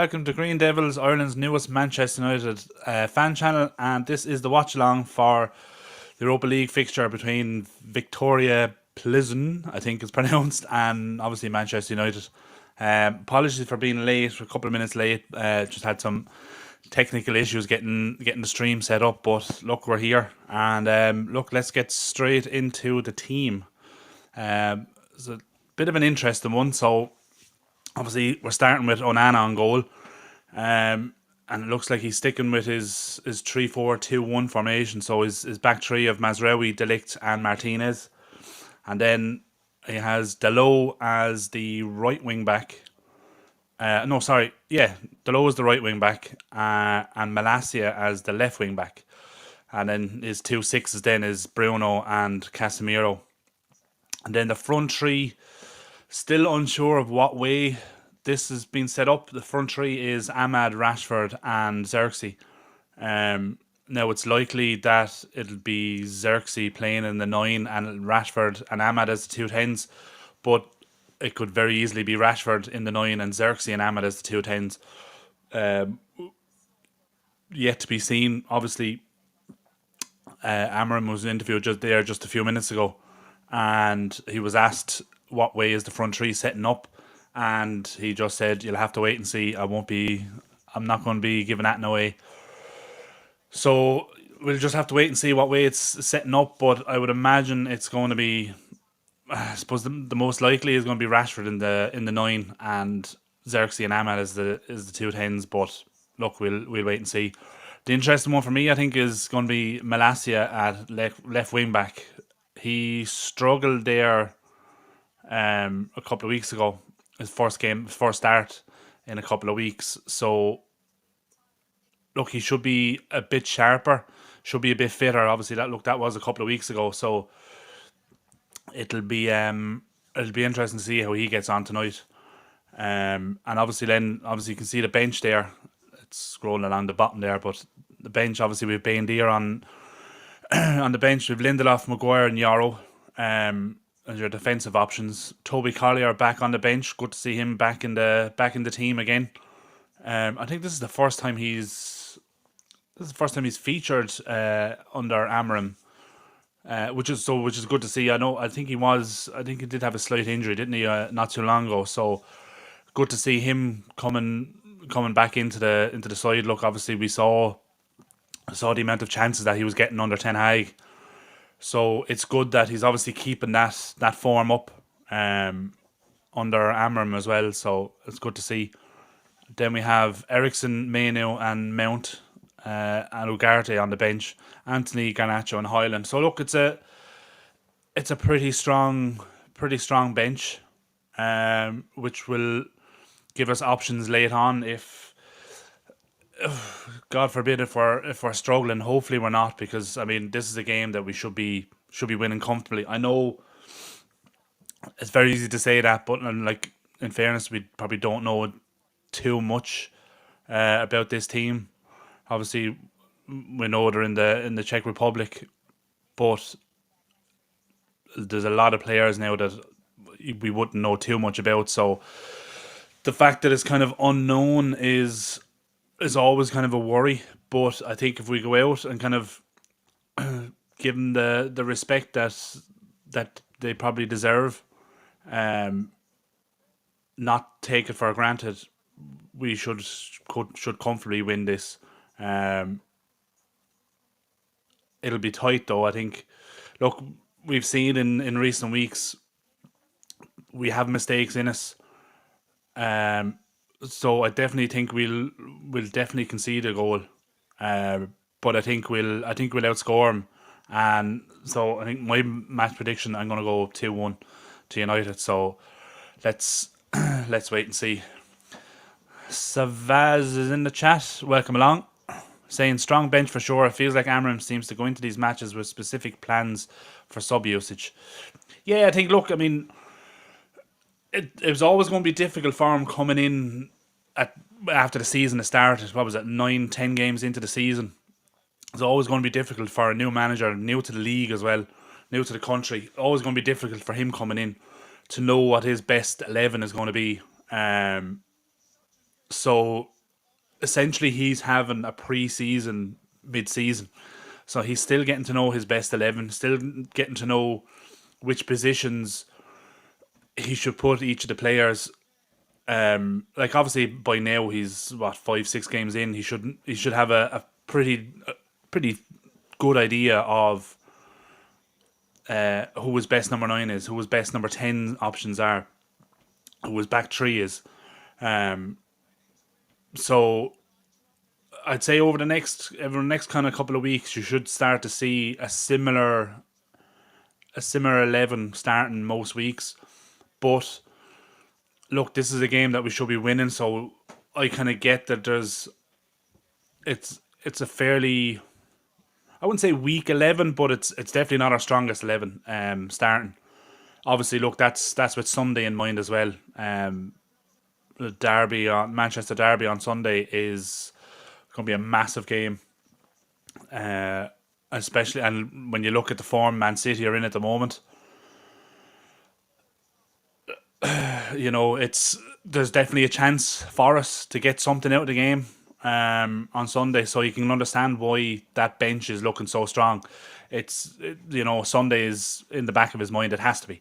welcome to Green Devils, Ireland's newest Manchester United fan channel, and this is the watch along for the Europa League fixture between Viktoria Plzen, I think it's pronounced, and obviously Manchester United. Apologies for being late, a couple of minutes late. Just had some technical issues getting the stream set up, but look, we're here, and look, let's get straight into the team. It's a bit of an interesting one, so. Obviously, we're starting with Onana on goal, and it looks like he's sticking with his 3-4-2-1 formation. So his back three of Mazraoui, De Ligt, and Martinez, and then he has Dalot as the right wing back. Dalot is the right wing back, and Malacia as the left wing back, and then his two sixes then is Bruno and Casemiro, and then the front three. Still unsure of what way this has been set up. The front three is Ahmad, Rashford, and Xerxes. Now it's likely that it'll be Xerxes playing in the 9 and Rashford and Ahmad as the two tens, but it could very easily be Rashford in the 9 and Xerxes and Ahmad as the two tens. Yet to be seen. Obviously, Amram was interviewed just a few minutes ago, and he was asked what way is the front three setting up, and he just said you'll have to wait and see. I'm not going to be giving that away, so we'll just have to wait and see what way it's setting up. But I would imagine it's going to be, I suppose the most likely is going to be Rashford in the 9 and Xerxes and Ahmad as the two tens. But look, we'll wait and see. The interesting one for me, I think, is going to be Malacia at left wing back. He struggled there a couple of weeks ago, his first start in a couple of weeks. So look, he should be a bit sharper, should be a bit fitter. Obviously, that was a couple of weeks ago. So it'll be interesting to see how he gets on tonight. And obviously you can see the bench there. It's scrolling along the bottom there, but the bench, obviously we've Baindir on on the bench. We've Lindelof, Maguire, and Yarrow. As your defensive options. Toby Collier back on the bench. Good to see him back in the team again. I think this is the first time he's featured under Amram, which is good to see. I think he did have a slight injury, didn't he, not too long ago. So good to see him coming back into the side. Look, obviously we saw the amount of chances that he was getting under Ten Hag. So it's good that he's obviously keeping that form up under Amram as well. So it's good to see. Then we have Ericsson, Mainu, and Mount, and Ugarte on the bench. Anthony, Garnacho, and Hyland. So look, it's a pretty strong bench, which will give us options late on if. God forbid if we're struggling. Hopefully we're not, because I mean this is a game that we should be winning comfortably. I know it's very easy to say that, but like in fairness, we probably don't know too much about this team. Obviously, we know they're in the Czech Republic, but there's a lot of players now that we wouldn't know too much about. So the fact that it's kind of unknown is always kind of a worry, but I think if we go out and kind of give them the respect that they probably deserve, not take it for granted, we should comfortably win this. It'll be tight though, I think. Look, we've seen in recent weeks we have mistakes in us. So I definitely think we'll definitely concede a goal, but I think we'll outscore them, and so I think my match prediction, I'm going to go 2-1 to United. So let's wait and see. Savaz is in the chat. Welcome along. Saying strong bench for sure. It feels like Amram seems to go into these matches with specific plans for sub usage. Yeah, I think. Look, I mean. It was always going to be difficult for him coming in after the season had started. What was it, 9-10 games into the season? It's always going to be difficult for a new manager, new to the league as well, new to the country. Always going to be difficult for him coming in to know what his best 11 is going to be. So essentially he's having a pre-season, mid-season, so he's still getting to know his best 11, still getting to know which positions he should put each of the players. Like obviously by now he's what 5 6 games in. He should have a pretty good idea of who his best number 9 is, who his best number 10 options are, who his back three is. So I'd say over the next kind of couple of weeks, you should start to see a similar 11 starting most weeks. But look, this is a game that we should be winning, so I kind of get that it's a fairly, I wouldn't say weak 11, but it's definitely not our strongest 11 starting. Obviously, look, that's with Sunday in mind as well. The derby on Manchester Derby on Sunday is going to be a massive game. Especially, and when you look at the form Man City are in at the moment, there's definitely a chance for us to get something out of the game on Sunday. So you can understand why that bench is looking so strong. Sunday is in the back of his mind. It has to be,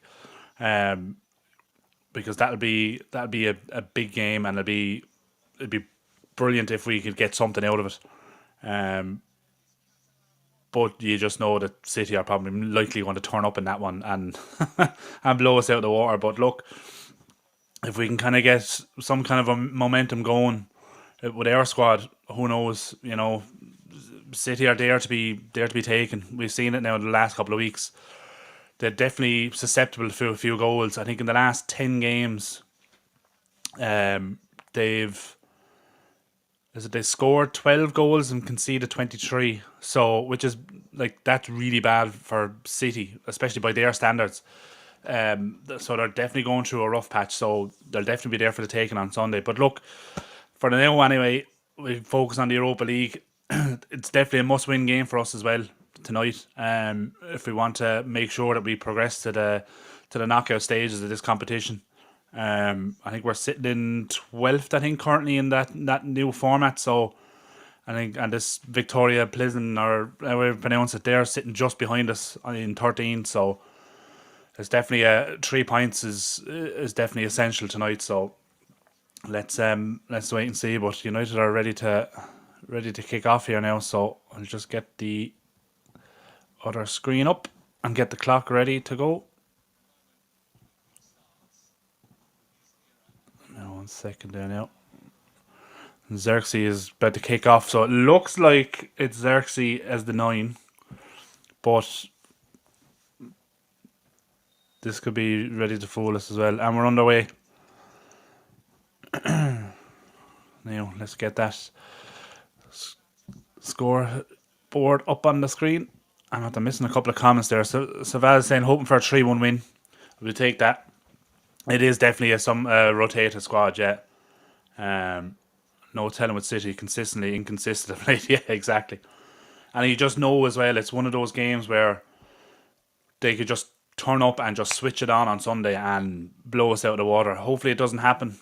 because that'll be a big game, and it'd be brilliant if we could get something out of it. But you just know that City are probably likely going to turn up in that one and and blow us out of the water. But look, if we can kind of get some kind of a momentum going with our squad, who knows? City are there to be taken. We've seen it now in the last couple of weeks. They're definitely susceptible to a few goals. I think in the last 10 games, they've they scored 12 goals and conceded 23. So, which is like, that's really bad for City, especially by their standards. So they're definitely going through a rough patch. So they'll definitely be there for the taking on Sunday. But look, for the now anyway, we focus on the Europa League. It's definitely a must-win game for us as well tonight. If we want to make sure that we progress to the knockout stages of this competition. I think we're sitting in 12th, I think, currently in that new format. So I think, and this Viktoria Plzen, or however you pronounce it, they're sitting just behind us in 13. So it's definitely 3 points is definitely essential tonight. So let's wait and see. But United are ready to kick off here now. So I'll just get the other screen up and get the clock ready to go. Now 1 second there now. Xerxes is about to kick off, so it looks like it's Xerxes as the 9, but this could be ready to fool us as well. And we're underway. Now let's get that score board up on the screen. I'm after missing a couple of comments there. So Val is saying hoping for a 3-1 win. We'll take that. It is definitely a rotated squad, yeah. No telling with City, consistently inconsistent of late. Yeah, exactly. And you just know as well, it's one of those games where they could just turn up and just switch it on Sunday and blow us out of the water. Hopefully it doesn't happen.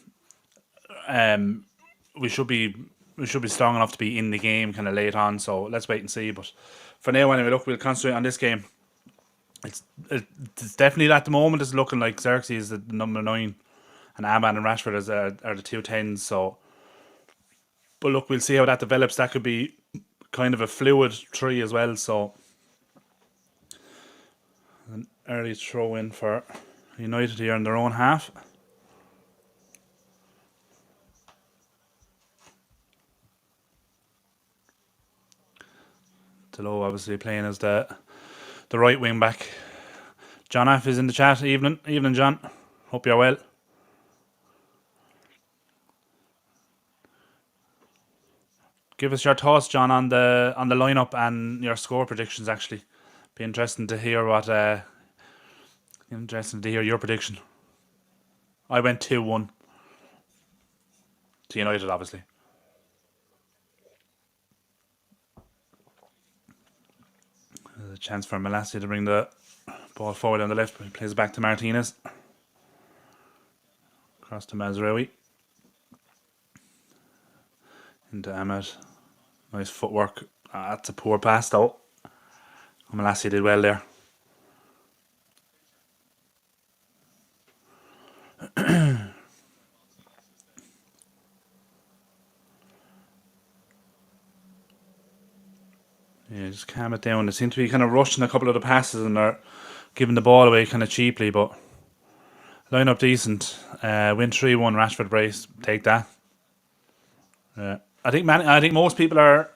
We should be strong enough to be in the game kind of late on. So let's wait and see. But for now, anyway, look, we'll concentrate on this game. It's definitely at the moment it's looking like Xerxes is the number 9, and Ahmad and Rashford are the 2 10s. So, but look, we'll see how that develops. That could be kind of a fluid 3 as well. So, an early throw in for United here in their own half. Delo obviously playing as the right wing back. John F is in the chat. Evening, John. Hope you're well. Give us your thoughts, John, on the lineup and your score predictions. Actually, be interesting to hear your prediction. I went 2-1 to United, obviously. There's a chance for Malassi to bring the ball forward on the left, but he plays back to Martinez. Across to Mazraoui. into Ahmed. Nice footwork. That's a poor pass though. Malassi did well there. Yeah, just calm it down. They seem to be kind of rushing a couple of the passes and they're giving the ball away kind of cheaply, but line up decent. Win 3-1 Rashford brace. Take that. Yeah. I think most people are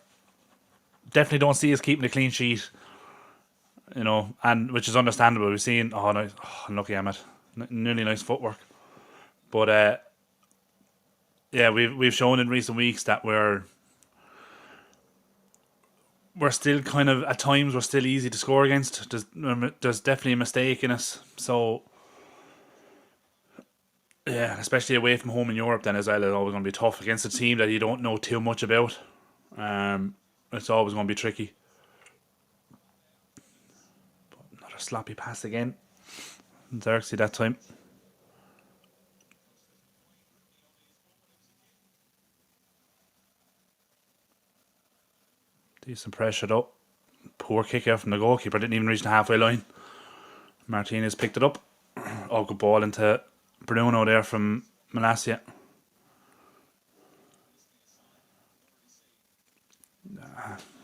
definitely don't see us keeping a clean sheet, and which is understandable. We've seen nice, unlucky Ahmed, nearly nice footwork, but yeah, we've shown in recent weeks that we're still kind of at times we're still easy to score against. There's definitely a mistake in us, so yeah, especially away from home in Europe, then as well, it's always going to be tough against a team that you don't know too much about. It's always going to be tricky. Another sloppy pass again. Xerxes that time. Decent pressure though. Poor kick out from the goalkeeper. Didn't even reach the halfway line. Martinez picked it up. Oh, good ball into Bruno there from Malacia.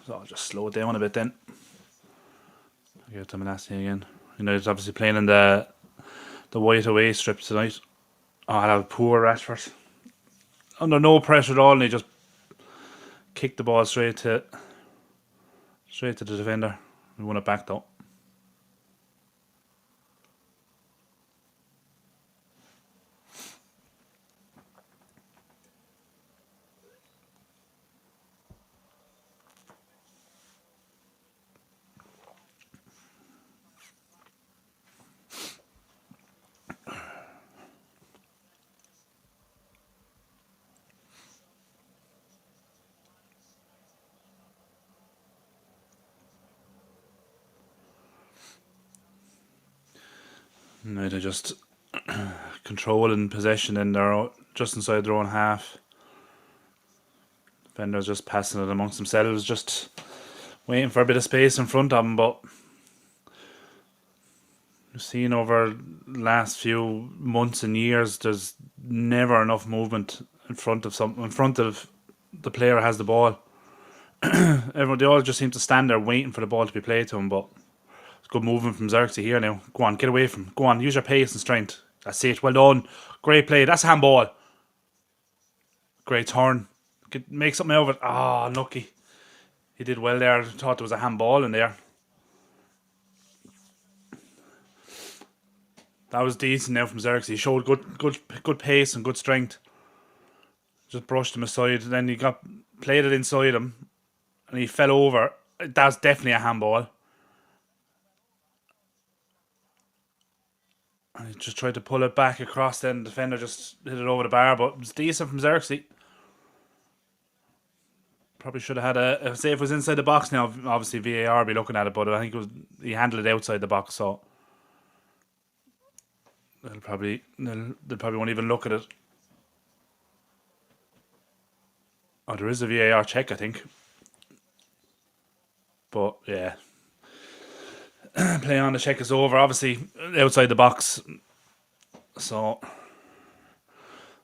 So I'll just slow it down a bit then. Give it to Malacia again. United's obviously playing in the white away strip tonight. Oh, that was poor Rashford. Under no pressure at all, and he just kicked the ball straight to the defender. We won it back though. United just controlling possession in their just inside their own half. Defenders just passing it amongst themselves, just waiting for a bit of space in front of them. But we've seen over the last few months and years, there's never enough movement in front of the player who has the ball. They all just seem to stand there waiting for the ball to be played to him. But it's good movement from Xerxes here now. Go on, get away from him. Go on, use your pace and strength. That's it. Well done. Great play. That's a handball. Great turn. Make something out of it. Unlucky. He did well there. Thought there was a handball in there. That was decent now from Xerxes. He showed good pace and good strength. Just brushed him aside. Then he played it inside him, and he fell over. That's definitely a handball. And he just tried to pull it back across. Then the defender just hit it over the bar, but it was decent from Xerxes. Probably should have had say if it was inside the box now. Obviously VAR would be looking at it, but I think he handled it outside the box, so they'll probably won't even look at it. Oh, there is a VAR check, I think. But yeah, play on, the check is over. Obviously outside the box, so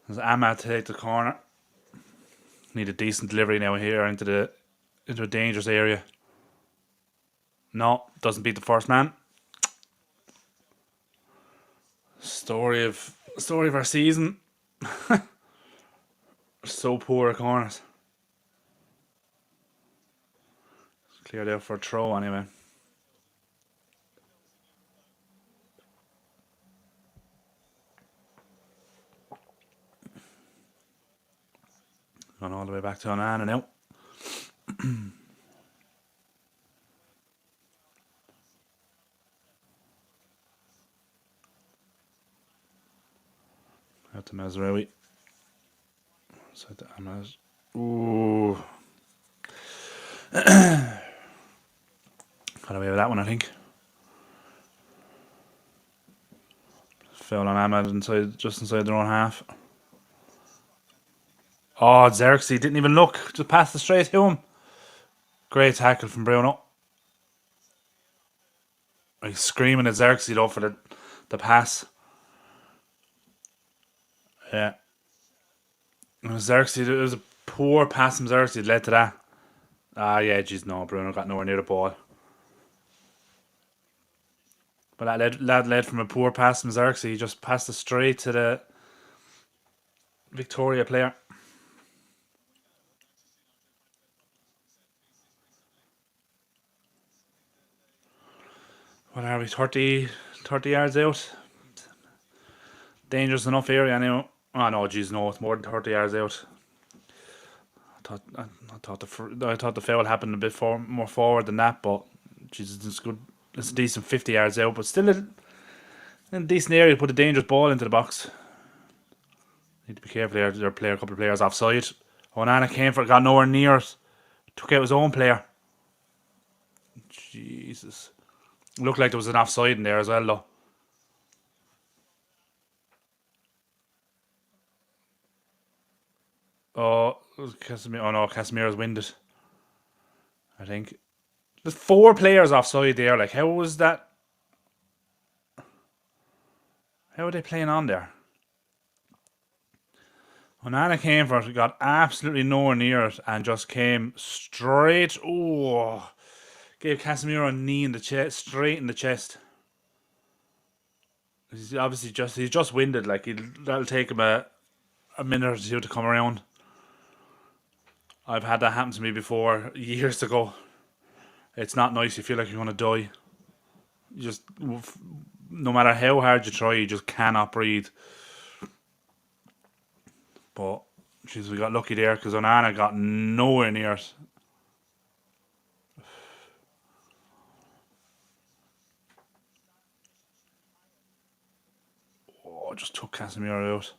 there's Ahmad to take the corner. Need a decent delivery now here into a dangerous area. No, doesn't beat the first man. Story of our season. So poor at corners. Cleared out for a throw anyway. Gone all the way back to Aréna now. Out to Mazraoui. Side to Amaz. Ooh. Got away with that one, I think. Foul on Ahmad just inside their own half. Oh, Xerxes didn't even look. Just passed it straight to him. Great tackle from Bruno. He's screaming at Xerxes though for the pass. Yeah. Xerxes, it was a poor pass from Xerxes led to that. Ah, yeah, jeez, no, Bruno got nowhere near the ball. But that led from a poor pass from Xerxes. He just passed it straight to the Victoria player. What are we, 30 yards out? Dangerous enough area anyway. Oh no, jeez, no, it's more than 30 yards out. I thought the foul happened a bit more forward than that, but Jesus, it's good. It's a decent 50 yards out, but still in a decent area to put a dangerous ball into the box. Need to be careful here. There are a couple of players offside. Onana came for it, got nowhere near it. Took out his own player. Jesus. Looked like there was an offside in there as well, though. Oh, Casemiro. Oh no, Casemiro's winded. I think. There's 4 players offside there. Like, how was that? How are they playing on there? Onana came for it, got absolutely nowhere near it, and just came straight. Oh, gave Casemiro a knee in the chest, straight in the chest. He's obviously he's just winded. Like that'll take him a minute or two to come around. I've had that happen to me before years ago. It's not nice. You feel like you're gonna die. You just, no matter how hard you try, you just cannot breathe. But jeez, we got lucky there because Onana got nowhere near it. Oh, just took Casemiro out.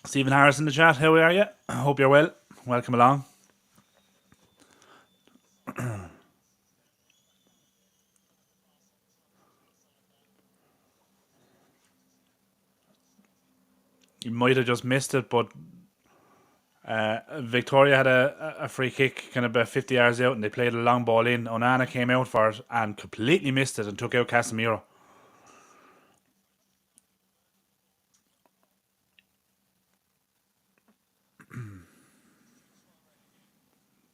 Stephen Harris in the chat. How are you? I hope you're well. Welcome along. You might have just missed it, but Victoria had a free kick kind of about 50 yards out and they played a long ball in. Onana came out for it and completely missed it and took out Casemiro.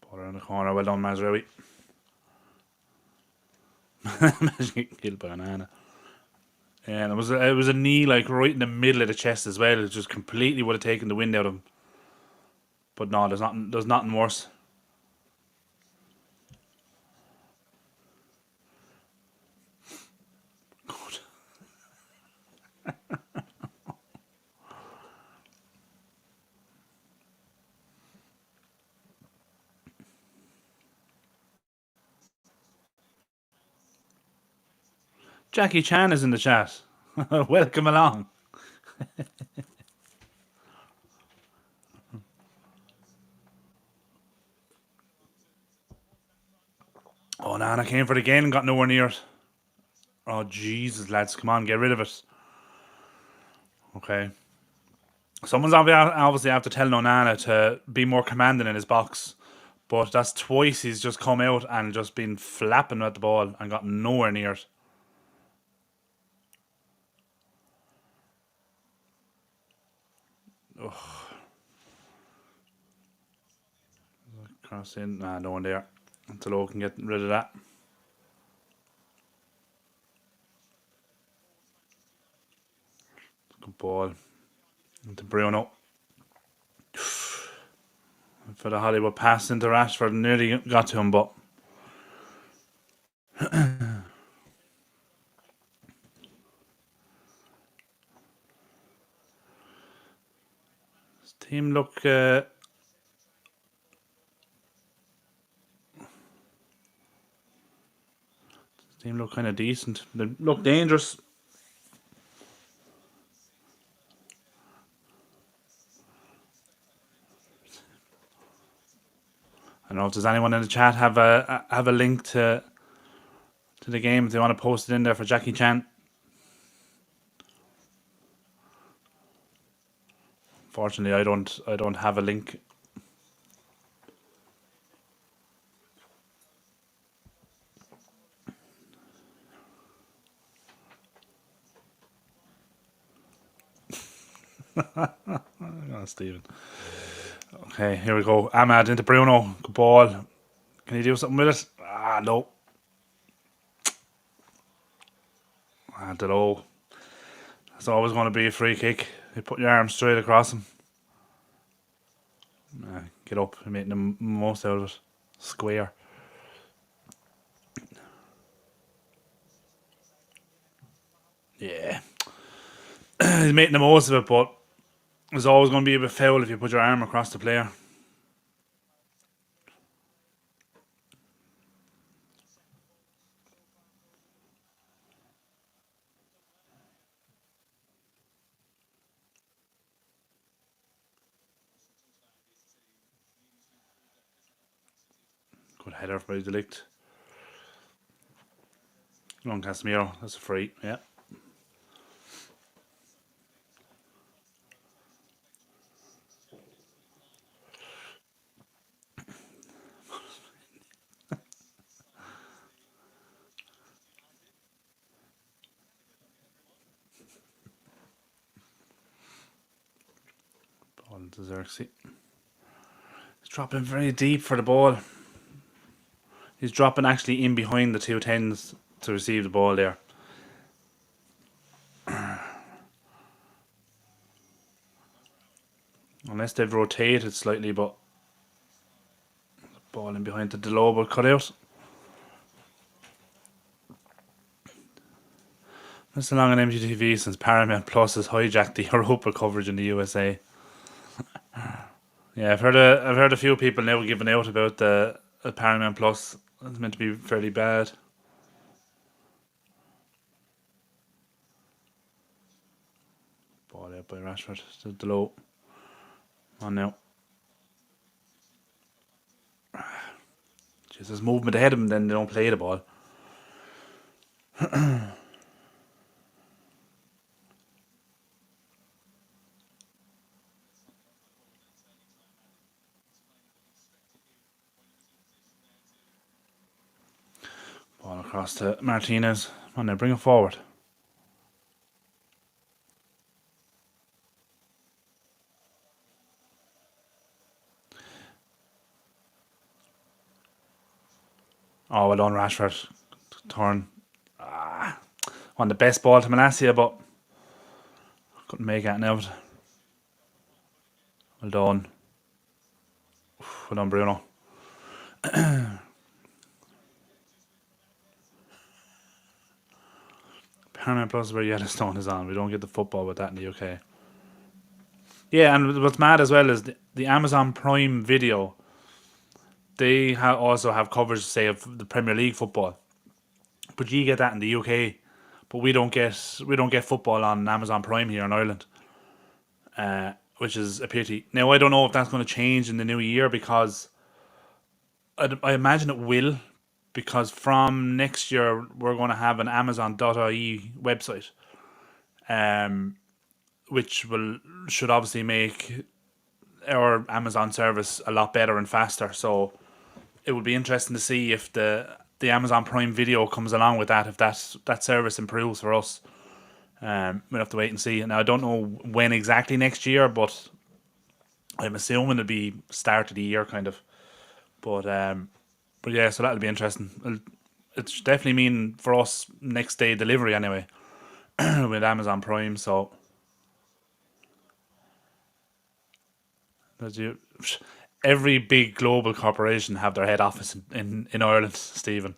Put her in the corner. Well done, Mazraoui. Imagine getting killed by Onana. And it was a knee like right in the middle of the chest as well. It just completely would have taken the wind out of him. But no, there's nothing worse. God. Jackie Chan is in the chat. Welcome along. Oh, Nana came for it again and got nowhere near it. Oh, Jesus, lads. Come on, get rid of it. Okay. Someone's obviously have to tell Onana to be more commanding in his box. But that's twice he's just come out and just been flapping at the ball and got nowhere near it. Ugh. Cross in. Nah, no one there. Until I can get rid of that. Good ball. Into Bruno. For the Hollywood pass into Rashford. Nearly got to him, but his team look kind of decent. They look dangerous. I don't know if there's anyone in the chat have a link to to the game. If they want to post it in there for Jackie Chan. Fortunately, I don't have a link. Oh, Stephen. Okay, here we go. Ahmad into Bruno. Good ball. Can he do something with it? Ah, no. Ah, Delo. It's always going to be a free kick. You put your arm straight across him. Get up. You're making the most out of it. Square. Yeah. He's making the most of it, but there's always going to be a bit foul if you put your arm across the player. Good header by Delict. Long Casemiro. That's a free. Yeah. Ball to Xerxes. He's dropping very deep for the ball. He's dropping actually in behind the 210s to receive the ball there. Unless they've rotated slightly, but ball in behind the Delo but cut out. It's been long on MGTV since Paramount Plus has hijacked the Europa coverage in the USA. Yeah, I've heard a few people now giving out about the Paramount Plus. It's meant to be fairly bad. Ball out by Rashford to Delo. On now. Just there's movement ahead of them, then they don't play the ball. Ball across to Martinez. On now, bring it forward. Oh, well done, Rashford. Turn. On the best ball to Malacia, but couldn't make anything out of it. Well done. Well done, Bruno. Paramount Plus is where Yellowstone is on. We don't get the football with that in the UK. Yeah, and what's mad as well is the Amazon Prime Video. They also have coverage, say, of the Premier League football, but you get that in the UK. But we don't get football on Amazon Prime here in Ireland, which is a pity. Now I don't know if that's going to change in the new year because I imagine it will, because from next year we're going to have an Amazon.ie website, which should obviously make our Amazon service a lot better and faster. So it would be interesting to see if the Amazon Prime Video comes along with that, if that service improves for us. We'll have to wait and see. Now I don't know when exactly next year, but I'm assuming it'll be start of the year kind of. But yeah, so that'll be interesting. It's definitely mean for us next day delivery anyway with Amazon Prime. So every big global corporation have their head office in Ireland, Stephen.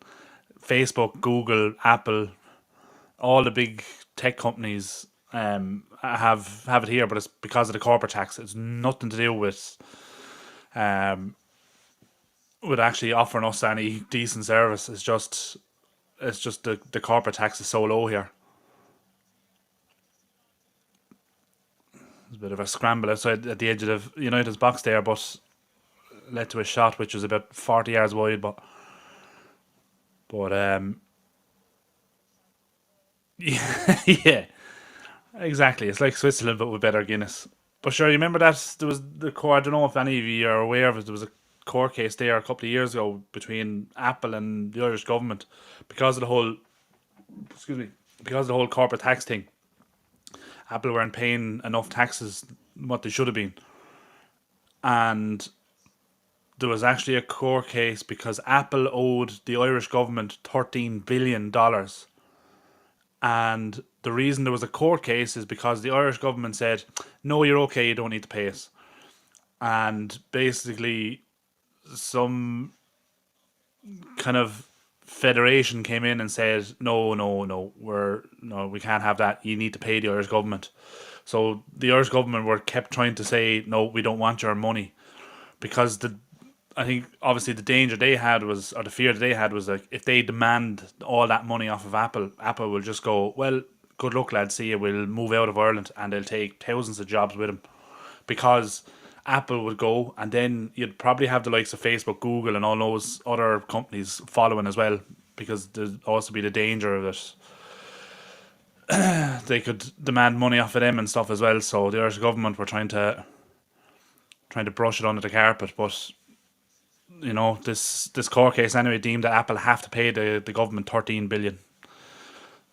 Facebook, Google, Apple, all the big tech companies have it here, but it's because of the corporate tax. It's nothing to do with actually offering us any decent service. It's just the corporate tax is so low here. There's a bit of a scramble outside at the edge of United's box there, but led to a shot which was about 40 yards wide. But Yeah, yeah, exactly. It's like Switzerland, but with better Guinness. But sure, you remember that there was the court. I don't know if any of you are aware of it. There was a court case there a couple of years ago between Apple and the Irish government because of the whole, excuse me, because of the whole corporate tax thing. Apple weren't paying enough taxes what they should have been, and there was actually a court case because Apple owed the Irish government $13 billion. And the reason there was a court case is because the Irish government said, no, you're okay, you don't need to pay us. And basically, some kind of federation came in and said, no, no, no, we can't have that. You need to pay the Irish government. So the Irish government were kept trying to say, no, we don't want your money because I think obviously the danger they had was, or the fear that they had was like, if they demand all that money off of Apple, Apple will just go, well, good luck, lads. See you. We'll move out of Ireland, and they'll take thousands of jobs with them because Apple would go, and then you'd probably have the likes of Facebook, Google, and all those other companies following as well, because there'd also be the danger of it. They could demand money off of them and stuff as well. So the Irish government were trying to brush it under the carpet, but this court case anyway deemed that Apple have to pay the government 13 billion.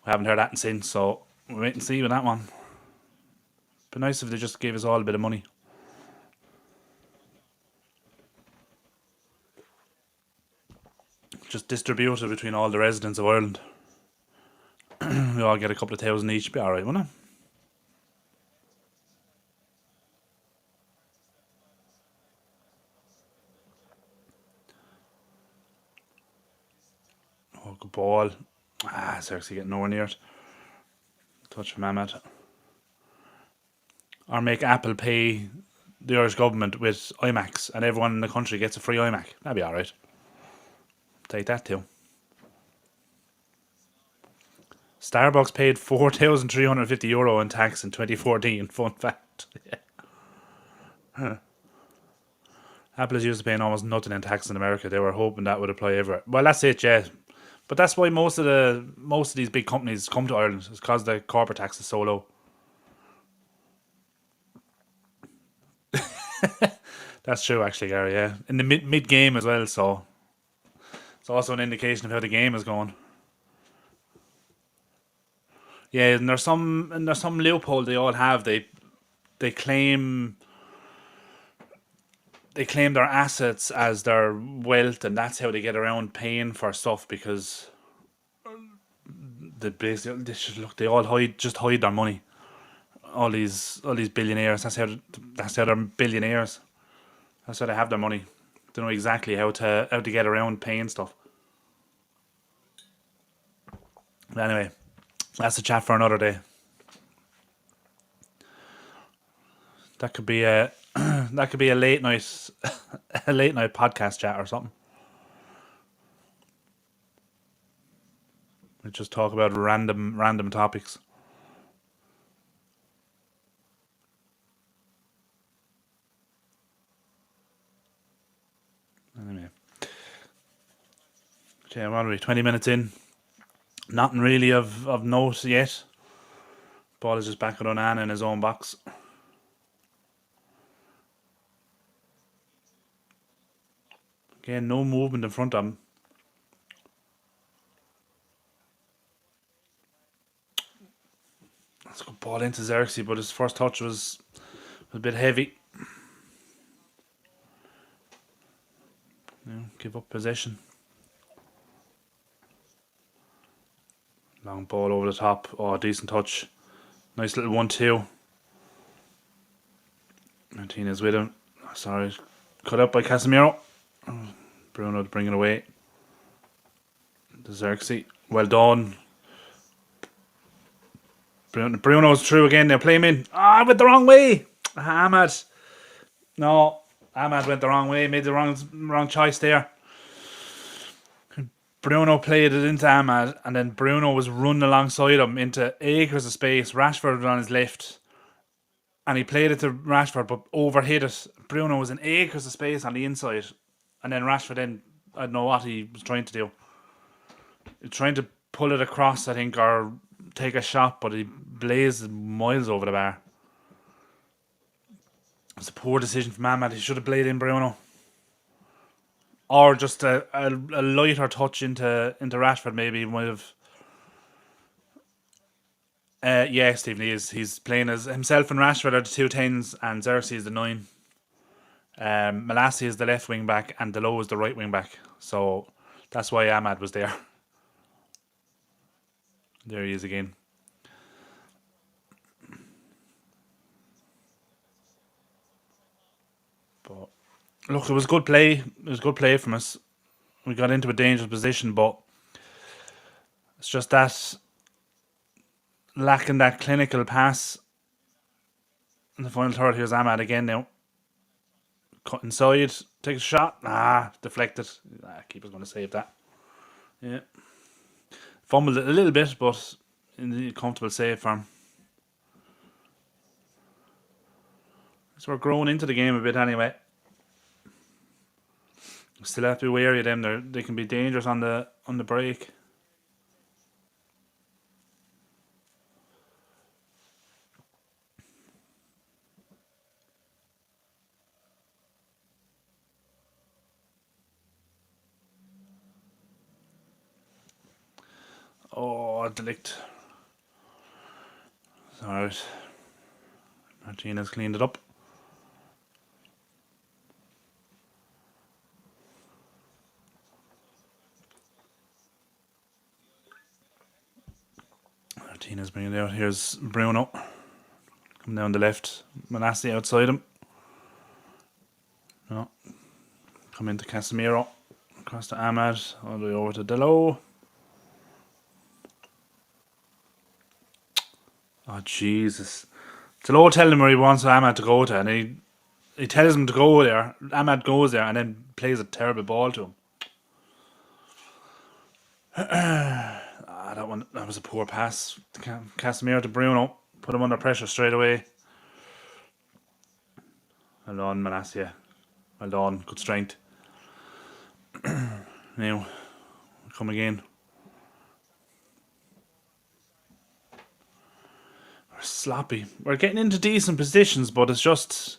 We haven't heard that since, so we'll wait and see with that one. Be nice if they just gave us all a bit of money. Just distribute it between all the residents of Ireland. We all get a couple of thousand each. Be alright, wouldn't it? Oh, good ball. It's actually getting nowhere near it. Touch from Ahmed. Or make Apple pay the Irish government with iMacs and everyone in the country gets a free iMac. That'd be alright. Take that too. Starbucks paid €4,350 in tax in 2014. Fun fact. Apple is used to paying almost nothing in tax in America. They were hoping that would apply everywhere. Well, that's it, yeah. But that's why most of these big companies come to Ireland. It's because the corporate tax is so low. That's true, actually, Gary. Yeah, in the mid game as well. So it's also an indication of how the game is going. Yeah, and there's some loophole they all have. They claim they claim their assets as their wealth, and that's how they get around paying for stuff because they all hide their money. All these billionaires. That's how they're billionaires. That's how they have their money. They know exactly how to get around paying stuff. But anyway, that's a chat for another day. That could be a that could be a late night a late night podcast chat or something. We just talk about random topics. Anyway, okay, what are we? 20 minutes in. Nothing really of note yet. Ball is just back with Onana in his own box. Again, no movement in front of him. That's a good ball into Xerxes, but his first touch was a bit heavy. Give up possession. Long ball over the top. Oh, decent touch. Nice little 1-2. Martinez with him. Sorry. Cut out by Casemiro. Bruno to bring it away. The Xerxes. Well done. Bruno's through again. They'll play him in. I went the wrong way. Ahmad. No. Ahmad went the wrong way. Made the wrong choice there. Bruno played it into Ahmad, and then Bruno was running alongside him into acres of space. Rashford was on his left, and he played it to Rashford, but overhit it. Bruno was in acres of space on the inside, and then Rashford then, I don't know what he was trying to do. He was trying to pull it across, I think, or take a shot, but he blazed miles over the bar. It's a poor decision from Ahmad. He should have played in Bruno. Or just a lighter touch into Rashford, maybe might have. Yeah, Stephen, he is. He's playing as himself and Rashford are the 2 10s, and Xerxes is the 9. Malassi is the left wing back, and Delo is the right wing back. So that's why Ahmad was there. There he is again. But look, it was good play. It was good play from us. We got into a dangerous position, but it's just that lacking that clinical pass in the final third. Here's Ahmad again now. Cut inside, take a shot. Deflected. Keeper's going to save that. Yeah. Fumbled it a little bit, but in the comfortable save for him. So we're growing into the game a bit anyway. Still have to be wary of them. They can be dangerous on the break. Oh, Delict. It's alright. Martinez cleaned it up. Martinez bringing it out. Here's Bruno. Come down the left. Manassi outside him. No. Come into Casemiro. Across to Ahmad. All the way over to Delo. Oh, Jesus. Delo telling him where he wants Ahmad to go to, and he tells him to go there. Ahmad goes there and then plays a terrible ball to him. That was a poor pass. Casemiro to Bruno. Put him under pressure straight away. Well done, Manasseh. Well done. Good strength. Now, come again. We're sloppy. We're getting into decent positions, but it's just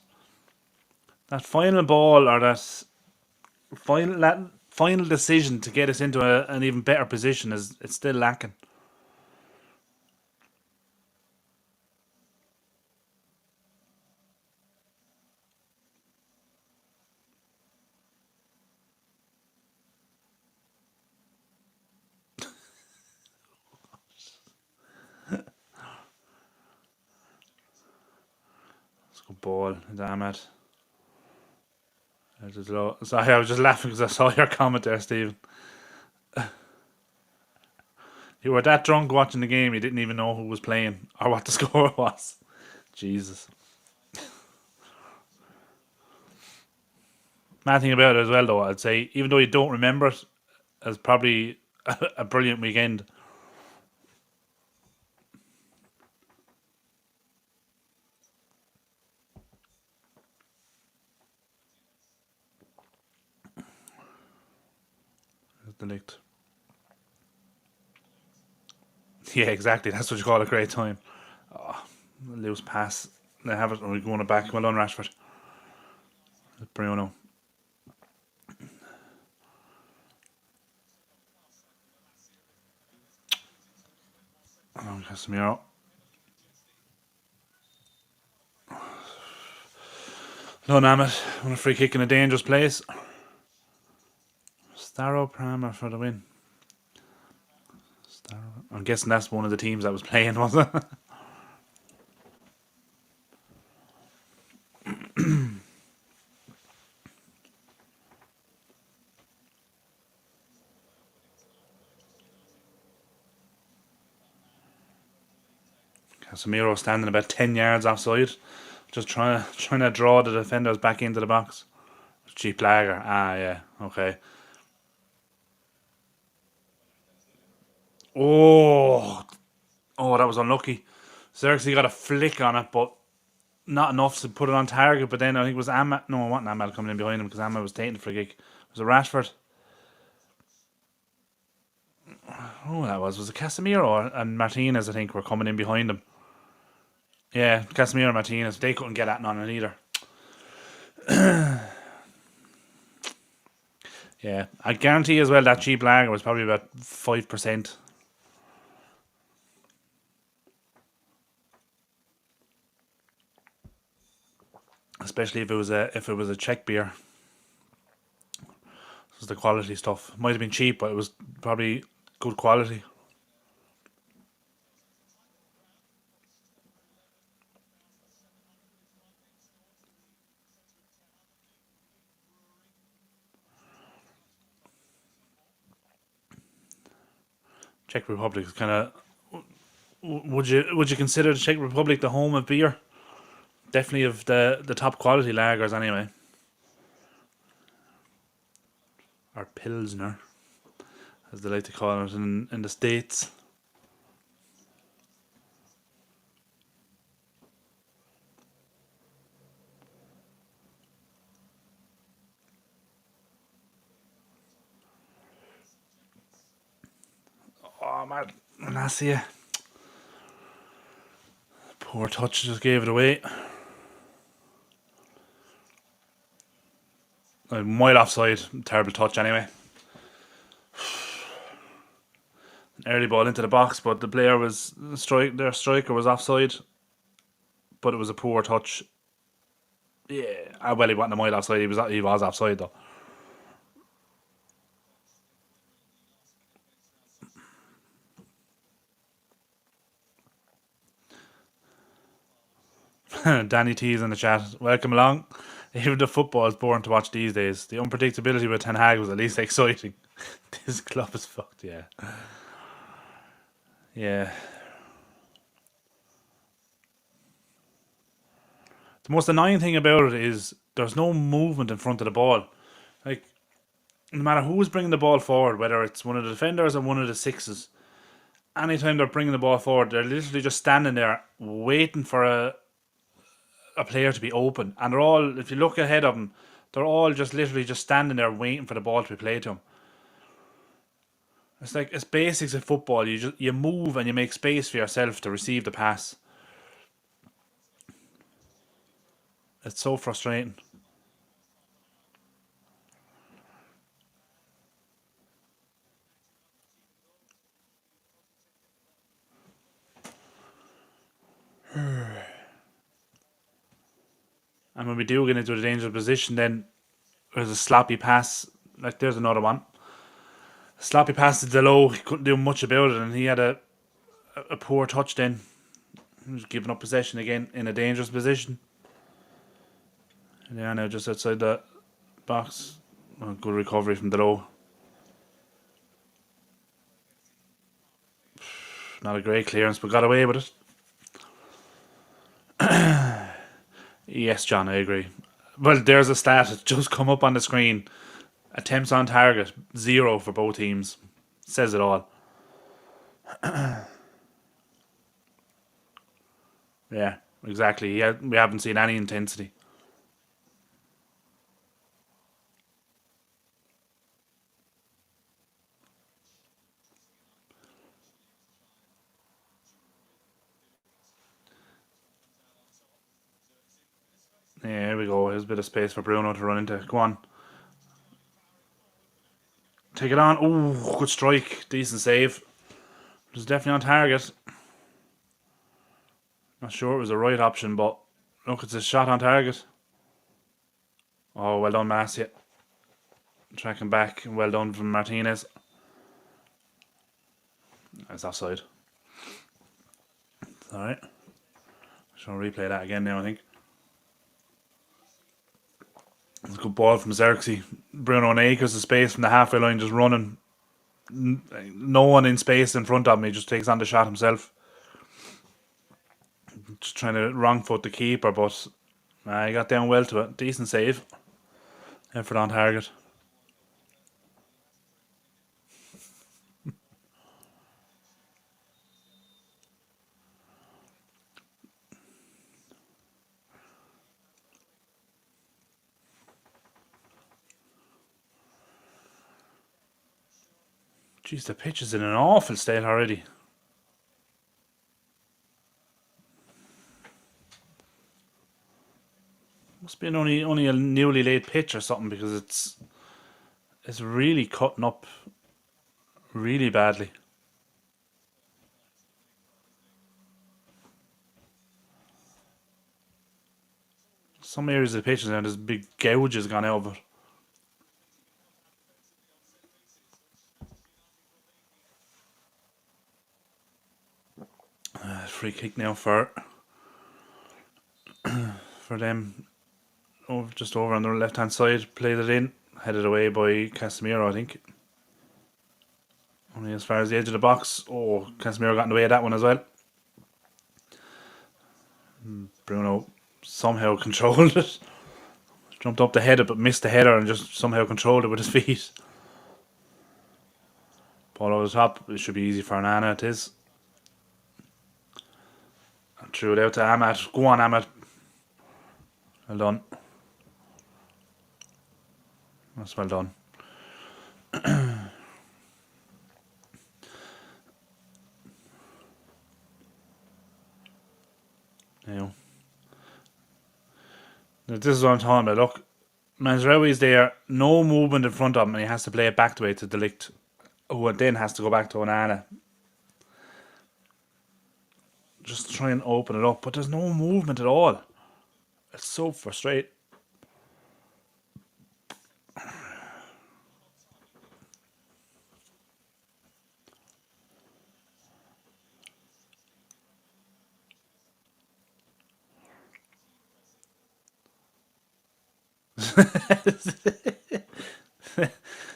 that final ball or that final decision to get us into an even better position it's still lacking. It's a good ball into Ahmad. Sorry, I was just laughing because I saw your comment there, Stephen. You were that drunk watching the game, you didn't even know who was playing or what the score was. Jesus. Mad thing about it as well, though, I'd say, even though you don't remember it, it's probably a brilliant weekend. Delict. Yeah, exactly. That's what you call a great time. Oh, loose pass. They have it. We're going it back. Well done, Rashford. Bruno. Oh, Casemiro. No, Ahmed. On a free kick in a dangerous place. Staroprammer for the win. I'm guessing that's one of the teams that was playing, was it? Casemiro standing about 10 yards offside, just trying to draw the defenders back into the box. Cheap lager. Yeah, okay. Oh, that was unlucky. Xerxes got a flick on it, but not enough to put it on target. But then I think it was Ahmad. No, it wasn't Ahmad coming in behind him because Ahmad was taking the free kick. It was a Rashford. Oh, that was it Casemiro and Martinez? I think were coming in behind him. Yeah, Casemiro and Martinez. They couldn't get at none of it either. Yeah, I guarantee as well that cheap lager was probably about 5%. Especially if it was a Czech beer. This was the quality stuff. Might have been cheap, but it was probably good quality. Czech Republic is kind of. Would you consider the Czech Republic the home of beer? Definitely of the top quality lagers anyway. Or Pilsner, as they like to call it in the States. Oh man, Malasia. Poor touch, just gave it away. A mile offside, terrible touch anyway. An early ball into the box, but the player was their striker was offside, but it was a poor touch. Yeah, well, he wasn't a mile offside. He was offside though. Danny T's in the chat. Welcome along. Even the football is boring to watch these days. The unpredictability with Ten Hag was at least exciting. This club is fucked. Yeah, yeah. The most annoying thing about it is there's no movement in front of the ball. Like, no matter who's bringing the ball forward, whether it's one of the defenders or one of the sixes, anytime they're bringing the ball forward, they're literally just standing there waiting for a player to be open. And they're all, if you look ahead of them, they're all just literally just standing there waiting for the ball to be played to them. It's like, it's basics of football. You move and you make space for yourself to receive the pass. It's so frustrating. And when we do get into a dangerous position, then there's a sloppy pass. Like, there's another one. Sloppy pass to Delo. He couldn't do much about it, and he had a poor touch then. He was giving up possession again in a dangerous position. And yeah, now just outside the box. Oh, good recovery from Delo. Not a great clearance, but got away with it. Yes, John, I agree. Well, there's a stat that's just come up on the screen. Attempts on target, 0 for both teams. Says it all. Yeah, exactly. Yeah, we haven't seen any intensity. Yeah, here we go. Here's a bit of space for Bruno to run into. Go on. Take it on. Oh, good strike. Decent save. It was definitely on target. Not sure it was the right option, but look, it's a shot on target. Oh, well done, Marcia. Tracking back. Well done from Martinez. That's offside. Alright. Shall replay that again now, I think. It's a good ball from Xerxes. Bruno and acres of space from the halfway line, just running. No one in space in front of me, just takes on the shot himself. Just trying to wrong foot the keeper, but he got down well to it. Decent save. Effort on target. Jeez, the pitch is in an awful state already. Must be only a newly laid pitch or something because it's really cutting up really badly. Some areas of the pitch now there's big gouges gone out of it. Free kick now for them. Over just over on the left hand side, played it in, headed away by Casemiro, I think. Only as far as the edge of the box. Oh, Casemiro got in the way of that one as well. Bruno somehow controlled it. Jumped up to head it but missed the header and just somehow controlled it with his feet. Ball over the top. It should be easy for Aréna, it is. And threw it out to Ahmad. Go on, Ahmad. Well done. That's well done. Now, this is what I'm talking about. Look, Mazraoui's there, no movement in front of him, and he has to play it back the way to De Ligt, who then has to go back to Onana. Just try and open it up, but there's no movement at all. It's so frustrating.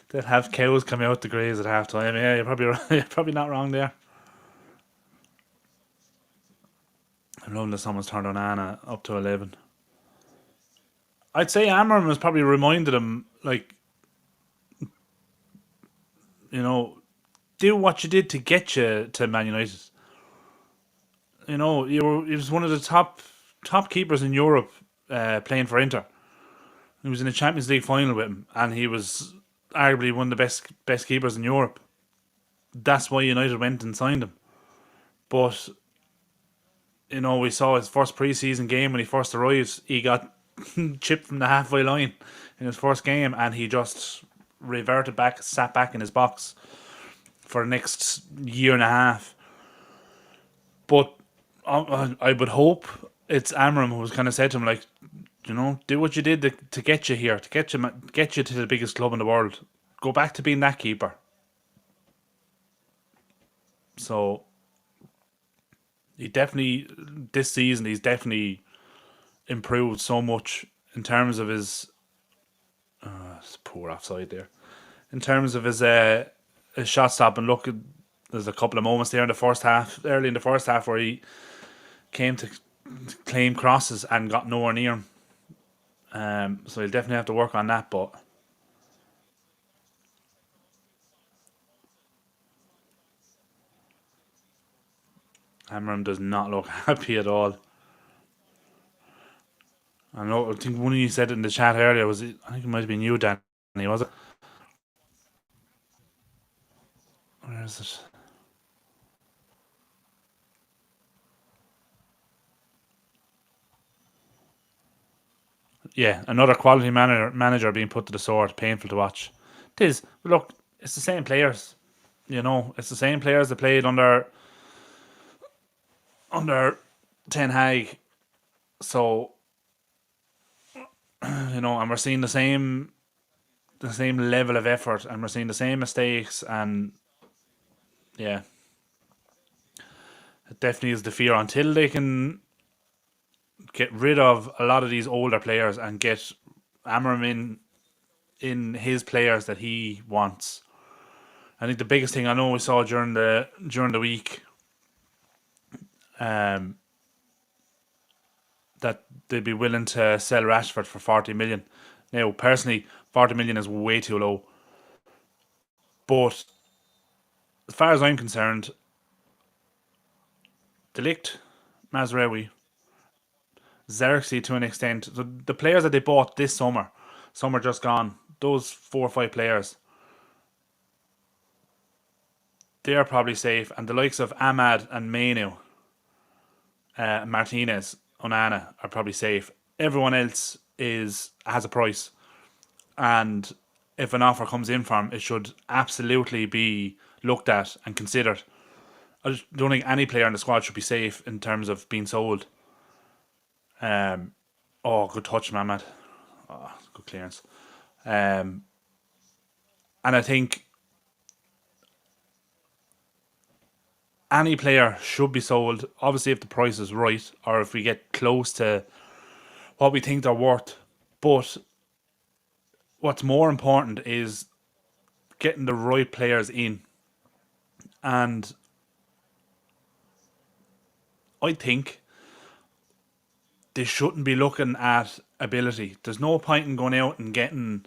They'll have cows coming out to graze at half time. Yeah, you're probably you're probably not wrong there. I'm loving that someone's turned on Anna up to 11. I'd say Amram has probably reminded him, like, you know, do what you did to get you to Man United. You know, he was one of the top keepers in Europe playing for Inter. He was in the Champions League final with him, and he was arguably one of the best keepers in Europe. That's why United went and signed him. But you know, we saw his first preseason game when he first arrived. He got chipped from the halfway line in his first game, and he just reverted back, sat back in his box for the next year and a half. But I would hope it's Amram who's kind of said to him, like, you know, do what you did to get you here, to get you to the biggest club in the world. Go back to being that keeper. So he definitely this season he's definitely improved so much in terms of his it's poor offside there. In terms of his shot stop, and look, there's a couple of moments there in the first half, early in the first half, where he came to claim crosses and got nowhere near him. So he'll definitely have to work on that. But Amram does not look happy at all. I think one of you said it in the chat earlier I think it might have been you, Danny, was it? Where is it? Yeah, another quality manager being put to the sword. Painful to watch. It is. But look, it's the same players. You know, it's the same players that played under Ten Hag. So you know, and we're seeing the same level of effort, and we're seeing the same mistakes, and yeah, it definitely is the fear until they can get rid of a lot of these older players and get Amram in his players that he wants. I think the biggest thing I know we saw during the week, um, that they'd be willing to sell Rashford for 40 million. Now, personally, 40 million is way too low. But as far as I'm concerned, De Ligt, Mazraoui, Xerxes to an extent, the players that they bought this summer, some are just gone. Those 4 or 5 players, they're probably safe, and the likes of Ahmad and Mainu, Martinez, Onana are probably safe. Everyone else has a price, and if an offer comes in from it should absolutely be looked at and considered. I don't think any player in the squad should be safe in terms of being sold. Oh, good touch, Mahmoud. Oh, good clearance. And I think any player should be sold, obviously if the price is right or if we get close to what we think they're worth. But what's more important is getting the right players in. And I think they shouldn't be looking at ability. There's no point in going out and getting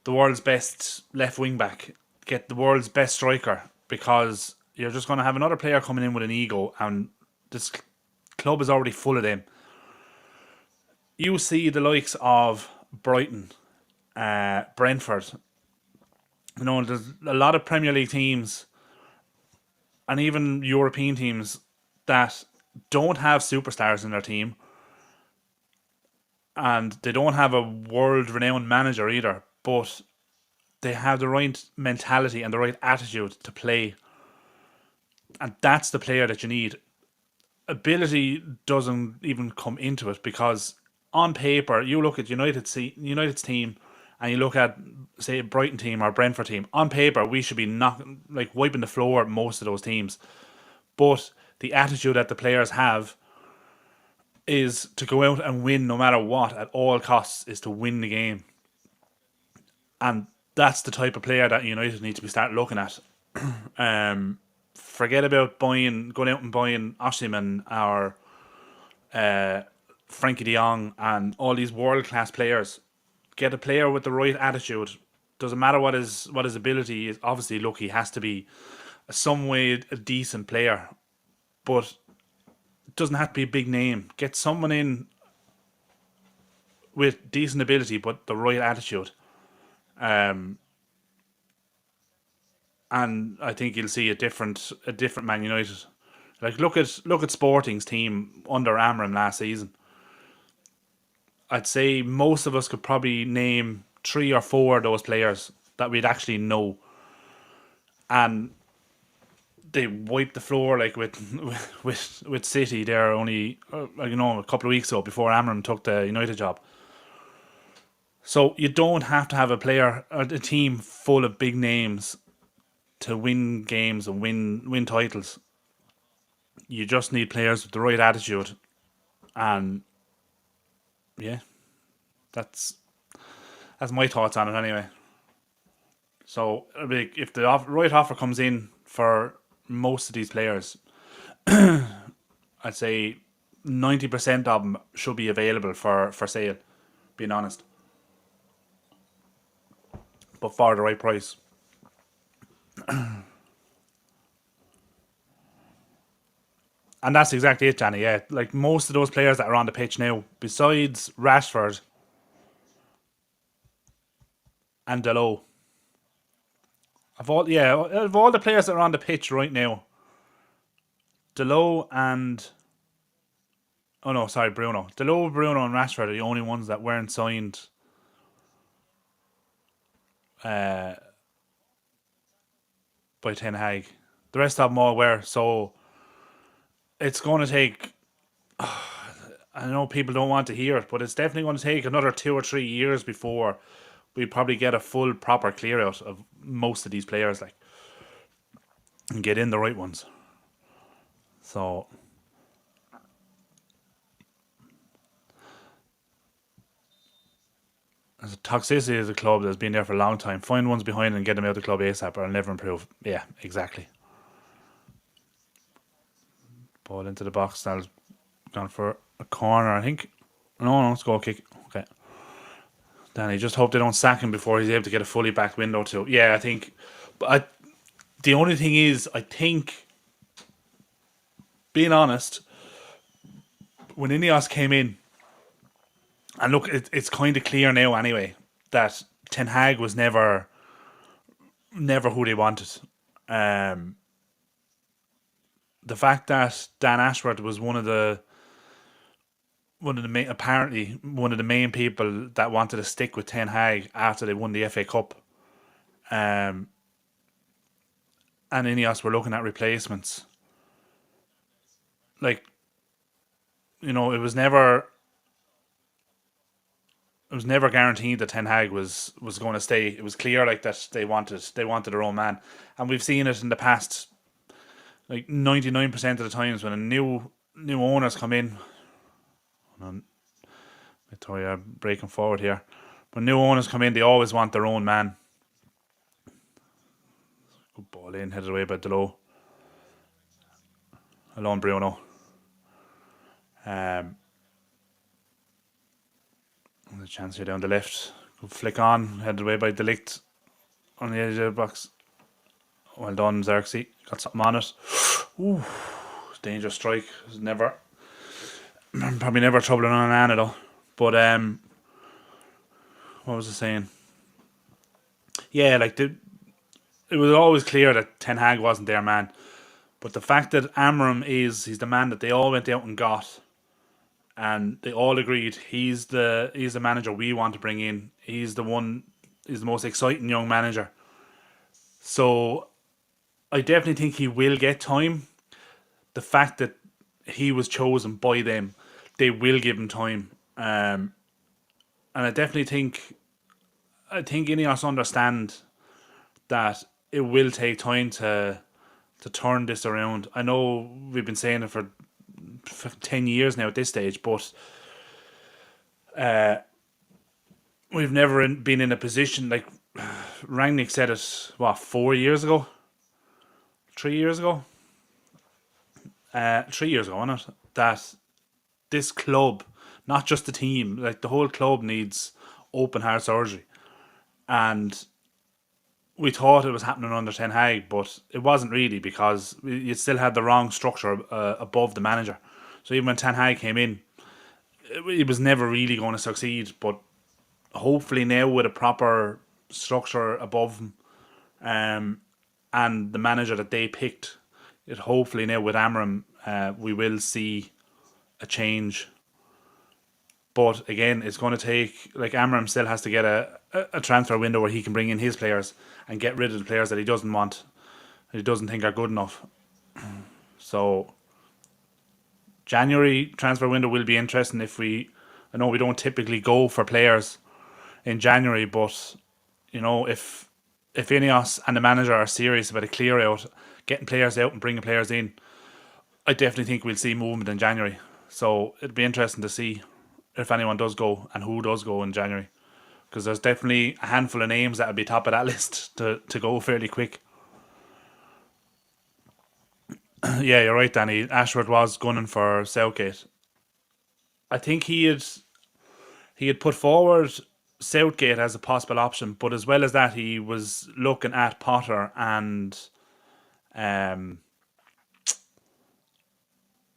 the world's best left wing back, get the world's best striker, because you're just going to have another player coming in with an ego, and this club is already full of them. You see the likes of Brighton, Brentford. You know, there's a lot of Premier League teams and even European teams that don't have superstars in their team, and they don't have a world-renowned manager either, but they have the right mentality and the right attitude to play. And that's the player that you need. Ability doesn't even come into it, because on paper, you look at United's team and you look at, say, a Brighton team or Brentford team. On paper, we should be wiping the floor at most of those teams. But the attitude that the players have is to go out and win no matter what, at all costs, is to win the game. And that's the type of player that United need to be start looking at. Forget about going out and buying Osimhen or Frankie de Jong and all these world class players. Get a player with the right attitude. Doesn't matter what his ability is. Obviously, look, he has to be some way a decent player, but it doesn't have to be a big name. Get someone in with decent ability but the right attitude. And I think you'll see a different Man United. Like look at Sporting's team under Amram last season. I'd say most of us could probably name 3 or 4 of those players that we'd actually know, and they wiped the floor like with City there only a couple of weeks ago before Amram took the United job. So you don't have to have a team full of big names to win games and win titles. You just need players with the right attitude, and yeah, that's my thoughts on it anyway. So if the right offer comes in for most of these players, I'd say 90% of them should be available for sale, being honest, but for the right price. And that's exactly it, Johnny. Yeah, like most of those players that are on the pitch now, besides Rashford and Dalot, of all the players that are on the pitch right now, Dalot and Bruno. Dalot, Bruno, and Rashford are the only ones that weren't signed. By Ten Hag. The rest of them all were. So it's going to take. I know people don't want to hear it, but it's definitely going to take another 2 or 3 years before we probably get a full proper clear out of most of these players, like, and get in the right ones. So there's a toxicity of the club that's been there for a long time. Find ones behind and get them out of the club ASAP, or it'll never improve. Yeah, exactly. Ball into the box. That's gone for a corner, I think. No, it's a goal kick. Okay. Danny, just hope they don't sack him before he's able to get a fully back window too. Yeah, I think. But the only thing is, I think, being honest, when Ineos came in, and look, it's kind of clear now anyway that Ten Hag was never who they wanted. the fact that Dan Ashworth was apparently one of the main people that wanted to stick with Ten Hag after they won the FA Cup, um, and Ineos were looking at replacements. Like, it was never guaranteed that Ten Hag was going to stay. It was clear like that they wanted their own man, and we've seen it in the past. Like 99% of the times when a new owners come in, hold on, Victoria breaking forward here. When new owners come in, they always want their own man. Good ball in, headed away by Delo. Alone Bruno. The chance here down the left. Good flick on, headed away by Delict on the edge of the box. Well done, Xerxes. Got something on it. Ooh, dangerous strike. It was probably never troubling on Anna though. But what was I saying? Yeah, like it was always clear that Ten Hag wasn't their man. But the fact that Amram he's the man that they all went out and got, and they all agreed he's the manager we want to bring in. He's the most exciting young manager. So I definitely think he will get time. The fact that he was chosen by them, they will give him time. And I think Ineos understand that it will take time to turn this around. I know we've been saying it for 10 years now at this stage, but we've never been in a position like Rangnick said it, 4 years ago? 3 years ago? 3 years ago, wasn't it? That this club, not just the team, like the whole club needs open heart surgery. And we thought it was happening under Ten Hag, but it wasn't really because you still had the wrong structure above the manager. So even when Ten Hag came in, it was never really going to succeed. But hopefully now with a proper structure above him, and the manager that they picked, it hopefully now with Amram, we will see a change. But again, it's going to take, like, Amram still has to get a transfer window where he can bring in his players and get rid of the players that he doesn't want, that he doesn't think are good enough. So January transfer window will be interesting. I know we don't typically go for players in January, but if Ineos and the manager are serious about a clear out, getting players out and bringing players in, I definitely think we'll see movement in January. So it'd be interesting to see if anyone does go and who does go in January, because there's definitely a handful of names that would be top of that list to go fairly quick. Yeah, you're right, Danny. Ashworth was gunning for Southgate. I think he had put forward Southgate as a possible option, but as well as that, he was looking at Potter and um,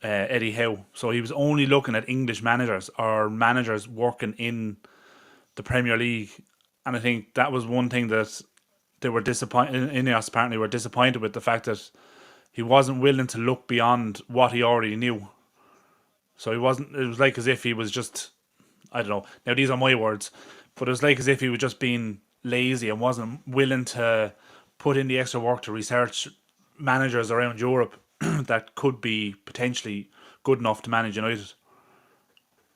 Eddie Howe. So he was only looking at English managers or managers working in the Premier League, and I think that was one thing that they were disappointed. Ineos apparently were disappointed with the fact that he wasn't willing to look beyond what he already knew. So he wasn't. It was like as if he was just. I don't know. Now these are my words, but it was like as if he was just being lazy and wasn't willing to put in the extra work to research managers around Europe that could be potentially good enough to manage United.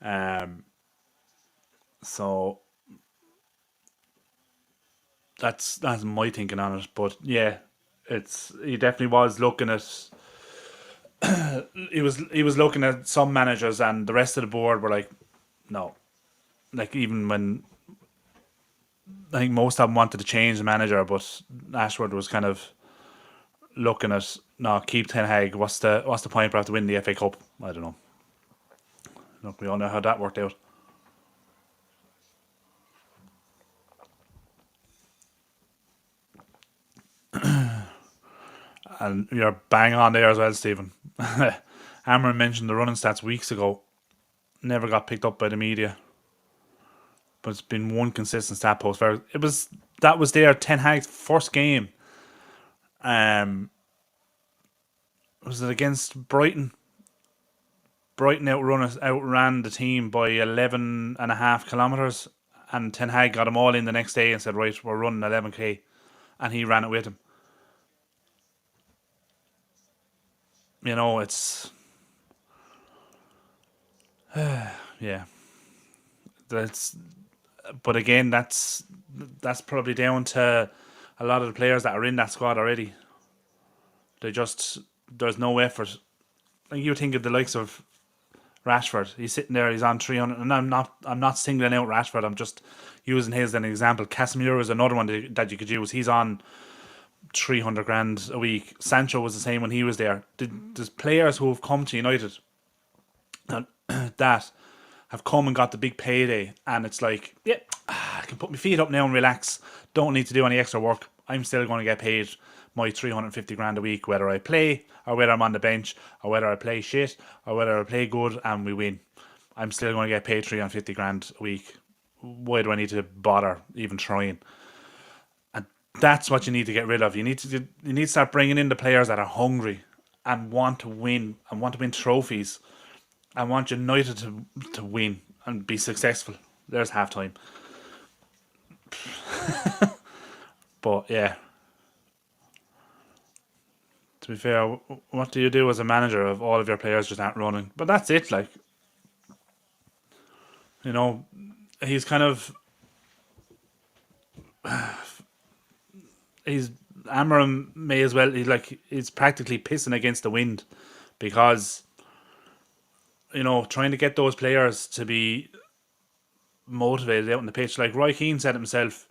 Um, so that's my thinking on it. But yeah, he definitely was looking at he was looking at some managers, and the rest of the board were like, no. Like even when I think most of them wanted to change the manager, but Ashworth was kind of looking at, no, keep Ten Hag. What's the point? We have to win the FA Cup. I don't know. Look, we all know how that worked out. And you're bang on there as well, Stephen. Amber mentioned the running stats weeks ago. Never got picked up by the media, but it's been one consistent stat post. That was their Ten Hag's first game. Um, Was it against Brighton? Brighton outran the team by 11.5 kilometres, and Ten Hag got them all in the next day and said, right, we're running 11k, and he ran it with him. You know, it's yeah. That's but again, that's probably down to a lot of the players that are in that squad already. They just there's no effort. Like you think of the likes of Rashford, he's sitting there, he's on 300, and I'm not singling out Rashford. I'm just using his as an example. Casemiro is another one that you could use. He's on 300 grand a week. Sancho was the same when he was there. There's players who have come to United and that have come and got the big payday, and it's like, yeah, I can put my feet up now and relax. Don't need to do any extra work. I'm still going to get paid my 350 grand a week, whether I play or whether I'm on the bench or whether I play shit or whether I play good and we win. I'm still going to get paid 350 grand a week. Why do I need to bother even trying? And that's what you need to get rid of. You need to start bringing in the players that are hungry and want to win trophies. I want United to win and be successful. There's half time. But yeah, to be fair, what do you do as a manager if all of your players just aren't running? But that's it. Like, you know, he's kind of he's Amarim may as well. He's practically pissing against the wind because, you know, trying to get those players to be motivated out on the pitch. Like Roy Keane said himself,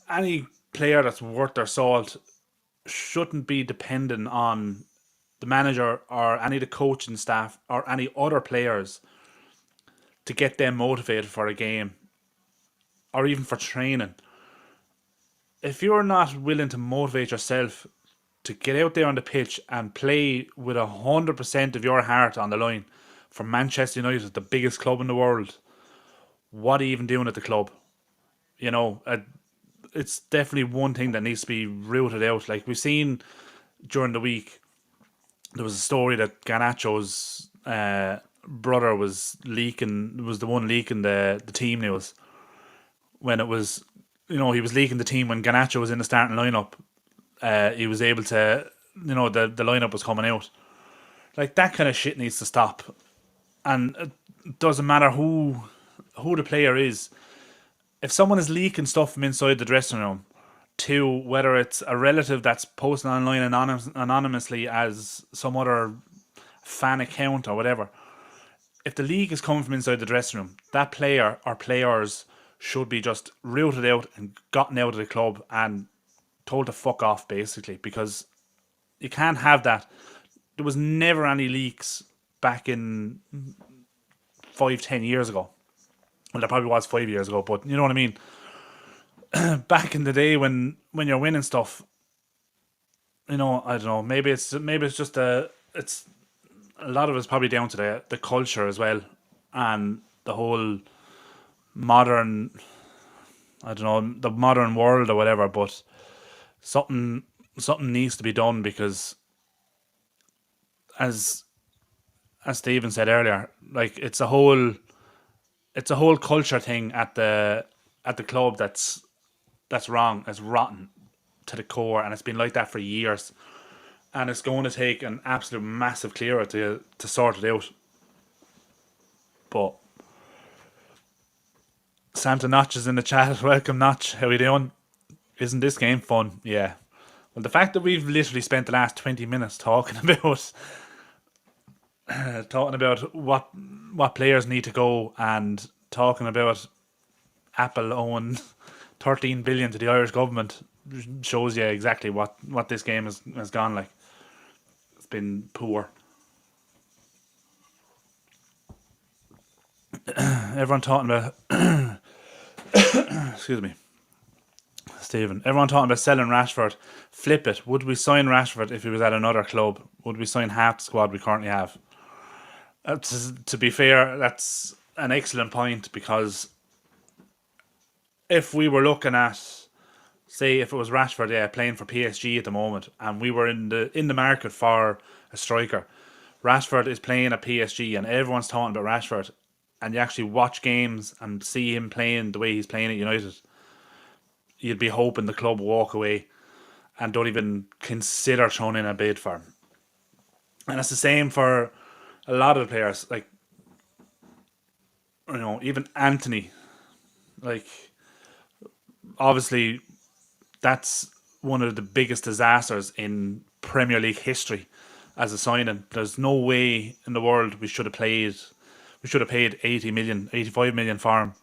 any player that's worth their salt shouldn't be dependent on the manager or any of the coaching staff or any other players to get them motivated for a game or even for training. If you're not willing to motivate yourself to get out there on the pitch and play with 100% of your heart on the line for Manchester United, the biggest club in the world, what are you even doing at the club? You know, it's definitely one thing that needs to be rooted out. Like we've seen during the week, there was a story that Garnacho's brother was the one leaking the team news when it was, you know, he was leaking the team when Garnacho was in the starting lineup. He was able to, you know, the lineup was coming out. Like that kind of shit needs to stop. And it doesn't matter who the player is. If someone is leaking stuff from inside the dressing room to whether it's a relative that's posting online anonymously as some other fan account or whatever, if the leak is coming from inside the dressing room, that player or players should be just rooted out and gotten out of the club and told to fuck off, basically, because you can't have that. There was never any leaks back in 5-10 years ago. Well, there probably was 5 years ago, but you know what I mean. Back in the day when you're winning stuff, you know, I don't know. Maybe it's just it's a lot of it's probably down to the culture as well, and the whole modern, I don't know, the modern world or whatever. But something needs to be done because, as Stephen said earlier, like it's a whole culture thing at the club that's wrong. It's rotten to the core, and it's been like that for years. And it's going to take an absolute massive clearer to sort it out. But Santa Notch is in the chat. Welcome, Notch. How we doing? Isn't this game fun? Yeah. Well, the fact that we've literally spent the last 20 minutes talking about what players need to go and talking about Apple owing 13 billion to the Irish government shows you exactly what this game has gone like. It's been poor. Everyone talking about excuse me, Stephen. Everyone talking about selling Rashford. Flip it. Would we sign Rashford if he was at another club? Would we sign half the squad we currently have? To be fair, that's an excellent point, because if we were looking at say if it was Rashford, yeah, playing for PSG at the moment, and we were in the market for a striker. Rashford is playing at PSG, and everyone's talking about Rashford, and you actually watch games and see him playing the way he's playing at United, you'd be hoping the club walk away and don't even consider throwing in a bid for him. And it's the same for a lot of the players, like even Anthony. Like obviously, that's one of the biggest disasters in Premier League history as a signing. There's no way in the world we should have paid 80 million, 85 million for him.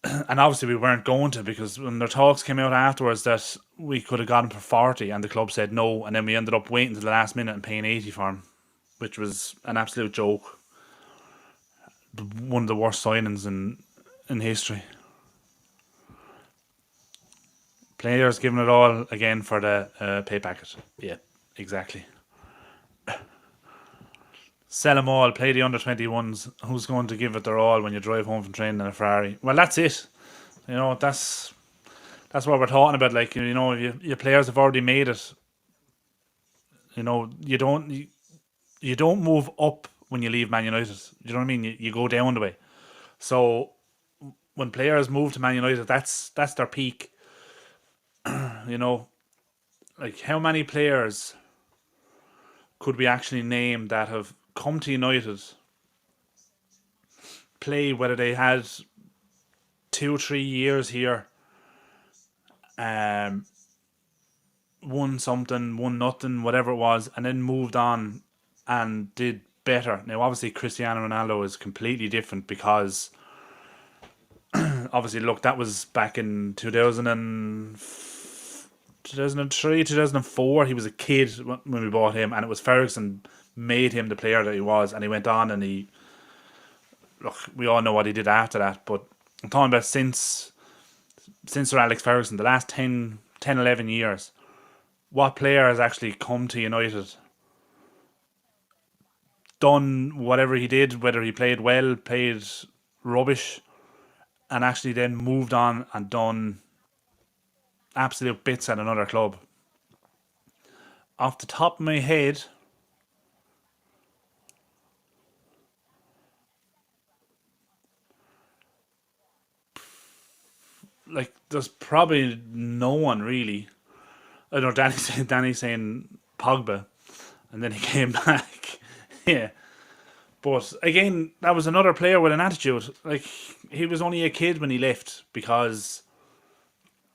And obviously we weren't going to, because when their talks came out afterwards that we could have got him for 40 and the club said no, and then we ended up waiting to the last minute and paying 80 for him, which was an absolute joke. One of the worst signings in history. Players giving it all again for the pay packet. Yeah, exactly. Sell them all, play the under 21s. Who's going to give it their all when you drive home from training in a Ferrari? Well, that's it. That's what we're talking about. Like, your players have already made it. You don't move up when you leave Man United. You know what I mean? You go down the way. So when players move to Man United, that's their peak. You know, like how many players could we actually name that have come to United, play whether they had 2 3 years here, um, won something, won nothing, whatever it was, and then moved on and did better. Now, obviously, Cristiano Ronaldo is completely different because obviously, look, that was back in 2003, 2004. He was a kid when we bought him, and it was Ferguson made him the player that he was, and he went on and look, we all know what he did after that, but I'm talking about since Sir Alex Ferguson, the last 11 years, what player has actually come to United, done whatever he did, whether he played well, played rubbish, and actually then moved on and done absolute bits at another club? Off the top of my head, like there's probably no one really. I know Danny saying Pogba, and then he came back. Yeah, but again, that was another player with an attitude. Like he was only a kid when he left because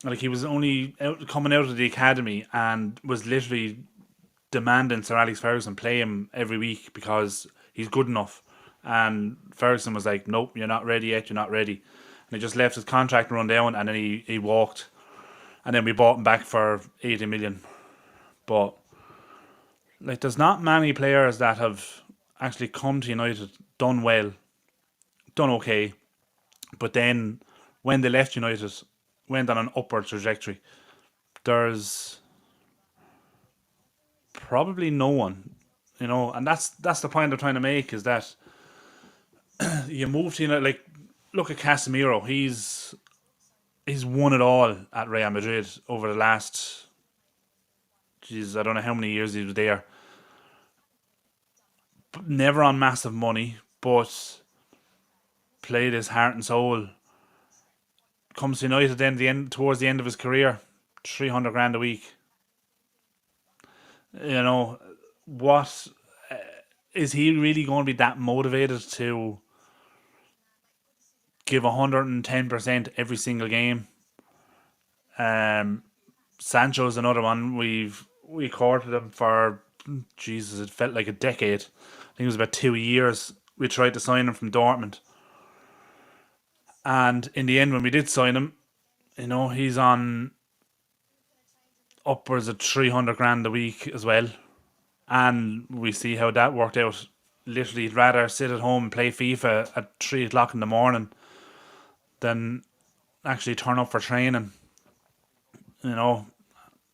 like he was only coming out of the academy and was literally demanding Sir Alex Ferguson play him every week because he's good enough. And Ferguson was like, "Nope, you're not ready yet. You're not ready." And he just left his contract run down, and then he walked. And then we bought him back for 80 million. But like, there's not many players that have actually come to United, done well, done okay, but then when they left United, went on an upward trajectory. There's probably no one, and that's the point I'm trying to make, is that you move to United. Like, look at Casemiro. He's won it all at Real Madrid over the last, geez, I don't know how many years he was there. Never on massive money, but played his heart and soul. Comes to United then towards the end of his career, 300 grand a week. You know what? Is he really going to be that motivated to give 110% every single game? Um, Sancho's another one. We courted him for, Jesus, it felt like a decade. I think it was about 2 years. We tried to sign him from Dortmund, and in the end, when we did sign him, he's on upwards of 300 grand a week as well. And we see how that worked out. Literally, he'd rather sit at home and play FIFA at 3 o'clock in the morning than actually turn up for training. You know,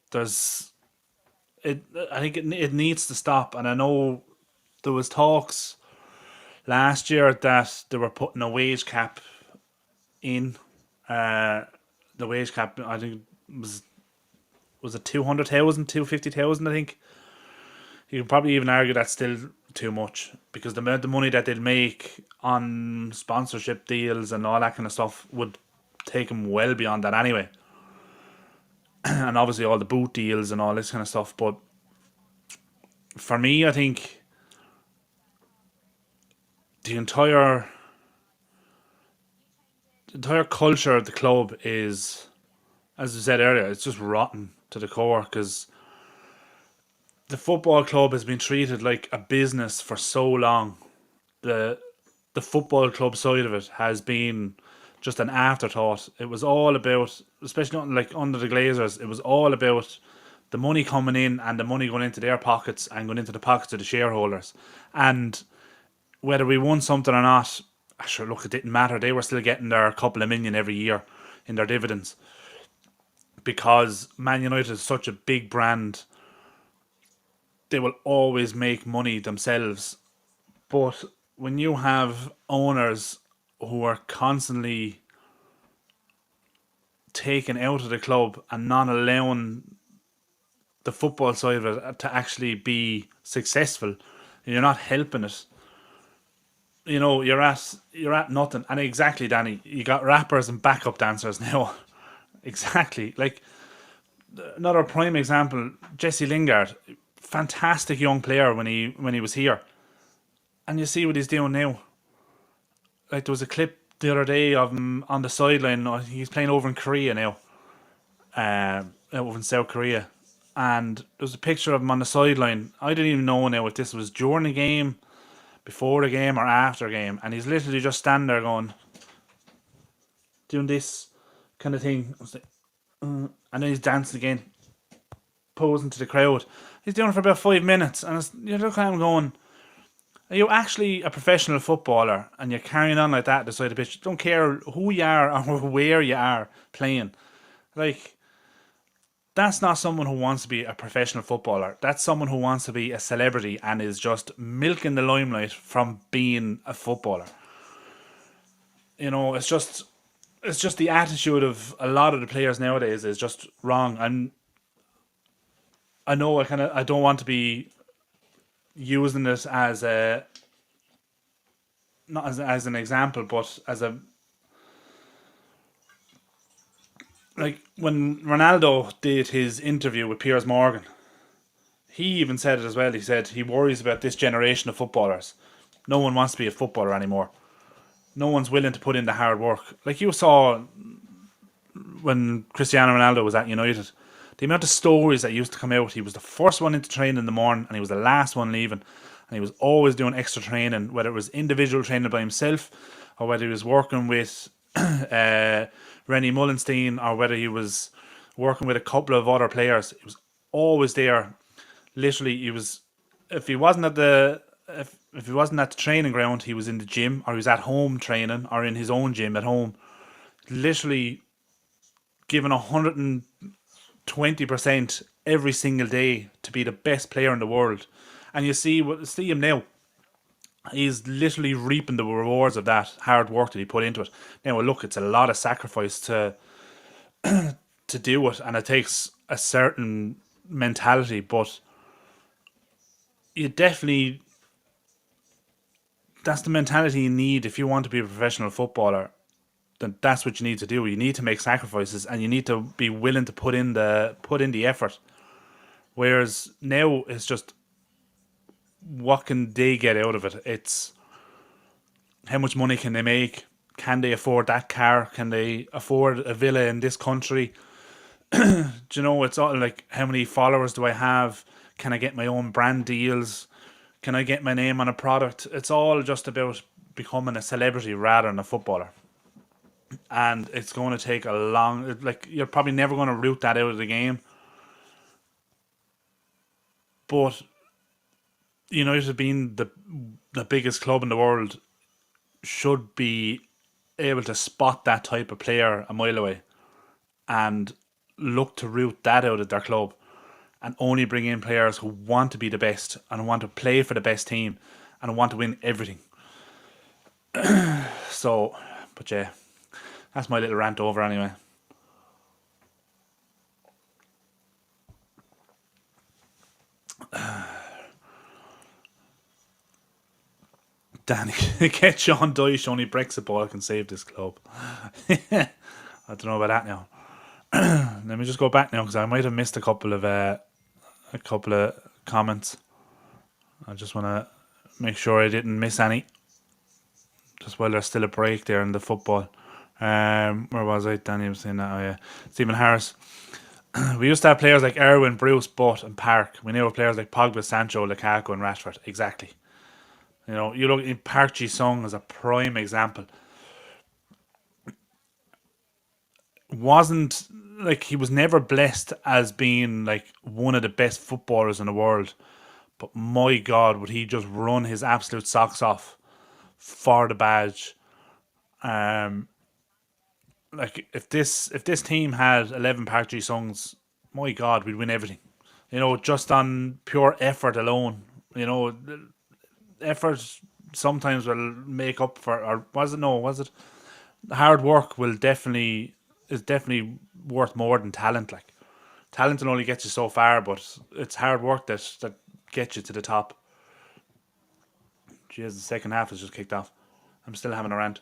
there's it. I think it needs to stop. And I know there was talks last year that they were putting a wage cap in. The the wage cap, I think, was it 200,000, 250,000, I think. You can probably even argue that's still too much because the amount of money that they'd make on sponsorship deals and all that kind of stuff would take them well beyond that anyway. And obviously all the boot deals and all this kind of stuff. But for me, I think the entire culture of the club is, as I said earlier, it's just rotten to the core because the football club has been treated like a business for so long. The the football club side of it has been just an afterthought. It was all about, especially not like under the Glazers, it was all about the money coming in and the money going into their pockets and going into the pockets of the shareholders. And whether we won something or not, sure, look, it didn't matter. They were still getting their couple of million every year in their dividends because Man United is such a big brand. They will always make money themselves. But when you have owners who are constantly taken out of the club and not allowing the football side of it to actually be successful, you're not helping it. You're at nothing. And exactly, Danny, you got rappers and backup dancers now. Exactly. Like another prime example, Jesse Lingard, fantastic young player when he was here. And you see what he's doing now. Like there was a clip the other day of him on the sideline. He's playing over in Korea now, over in South Korea, and there was a picture of him on the sideline. I didn't even know now if this was during the game, before the game, or after the game, and he's literally just standing there doing this kind of thing. I was like, and then he's dancing again, posing to the crowd. He's doing it for about 5 minutes, and you look at him going, are you actually a professional footballer and you're carrying on like that at the side of the pitch? Don't care who you are or where you are playing. Like, that's not someone who wants to be a professional footballer. That's someone who wants to be a celebrity and is just milking the limelight from being a footballer. It's just the attitude of a lot of the players nowadays is just wrong. And I know I don't want to be using it as a not as an example, but as a like when Ronaldo did his interview with Piers Morgan, he even said it as well. He said he worries about this generation of footballers. No one wants to be a footballer anymore. No one's willing to put in the hard work. Like you saw when Cristiano Ronaldo was at United, the amount of stories that used to come out. He was the first one into training in the morning and he was the last one leaving. And he was always doing extra training, whether it was individual training by himself or whether he was working with Rennie Mullenstein or whether he was working with a couple of other players. He was always there. Literally, he was, if he wasn't at the if he wasn't at the training ground, he was in the gym or he was at home training or in his own gym at home. Literally giving 120% every single day to be the best player in the world. And you see him now. He's literally reaping the rewards of that hard work that he put into it. Now, look, it's a lot of sacrifice to do it, and it takes a certain mentality. But you definitely, that's the mentality you need if you want to be a professional footballer. Then that's what you need to do. You need to make sacrifices, and you need to be willing to put in the effort. Whereas now it's just, what can they get out of it? It's how much money can they make? Can they afford that car? Can they afford a villa in this country? Do you know, it's all like, how many followers do I have? Can I get my own brand deals? Can I get my name on a product? It's all just about becoming a celebrity rather than a footballer. And it's going to take a long, like, you're probably never going to root that out of the game. But United being the biggest club in the world should be able to spot that type of player a mile away and look to root that out of their club and only bring in players who want to be the best and want to play for the best team and want to win everything. So, but yeah, that's my little rant over anyway. Danny, get Sean Dyche, only Brexit ball can save this club. I don't know about that now. Let me just go back now because I might have missed a couple of comments. I just want to make sure I didn't miss any. Just while there's still a break there in the football. Where was I? Danny was saying that. Oh yeah, Stephen Harris. We used to have players like Erwin, Bruce, Butt, and Park. We now have players like Pogba, Sancho, Lukaku, and Rashford. Exactly. You look in Park Ji-sung as a prime example. Wasn't like he was never blessed as being like one of the best footballers in the world, but my God, would he just run his absolute socks off for the badge? Um, like if this team had 11 Park Ji-sungs, my God, we'd win everything. Just on pure effort alone. Effort sometimes will make up for, or was it? No, was it? Hard work is definitely worth more than talent. Like talent will only get you so far, but it's hard work that gets you to the top. Jeez, the second half has just kicked off. I'm still having a rant.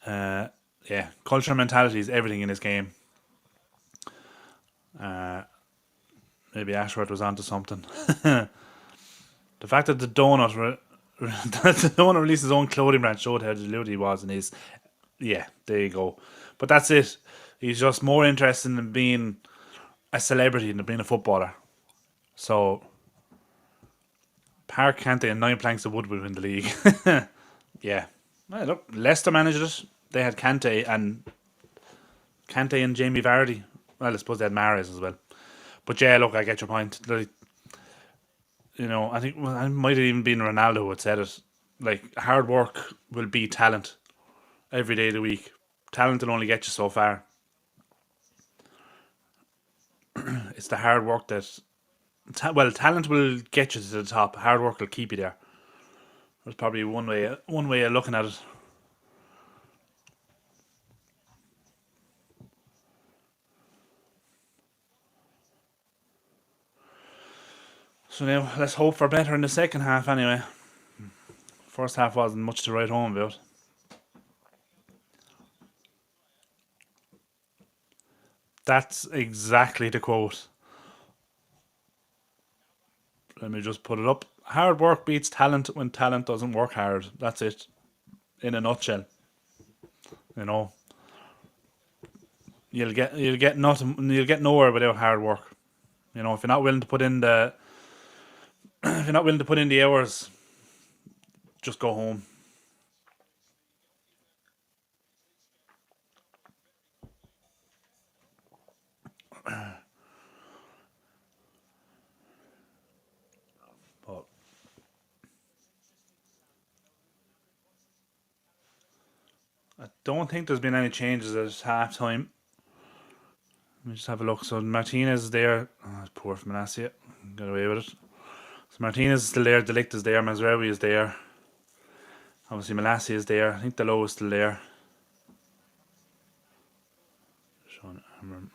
Yeah, culture and mentality is everything in this game. Maybe Ashworth was onto something. The fact that the donut that the donut released his own clothing brand showed how deluded he was, and he's yeah, there you go. But that's it. He's just more interested in being a celebrity than being a footballer. So Park, Kante, and 9 planks of wood will win the league. Yeah. Well, look, Leicester managed it. They had Kante and Jamie Vardy. Well, I suppose they had Mahrez as well. But yeah, look, I get your point. Like, I think it might have even been Ronaldo who had said it. Like, hard work will beat talent every day of the week. Talent will only get you so far. It's the hard work that. Talent will get you to the top. Hard work will keep you there. That's probably one way of looking at it. So now let's hope for better in the second half. Anyway, first half wasn't much to write home about. That's exactly the quote. Let me just put it up. Hard work beats talent when talent doesn't work hard. That's it, in a nutshell. You know, you'll get nothing. You'll get nowhere without hard work. If you're not willing to put in the if you're not willing to put in the hours, just go home. But I don't think there's been any changes at half time. Let me just have a look. So Martinez is there. Oh, poor from Manasseh. Got away with it. So Martinez is still there. Delict is there. Mazraoui is there. Obviously Manasseh is there. I think the low is still there. Sean Amram.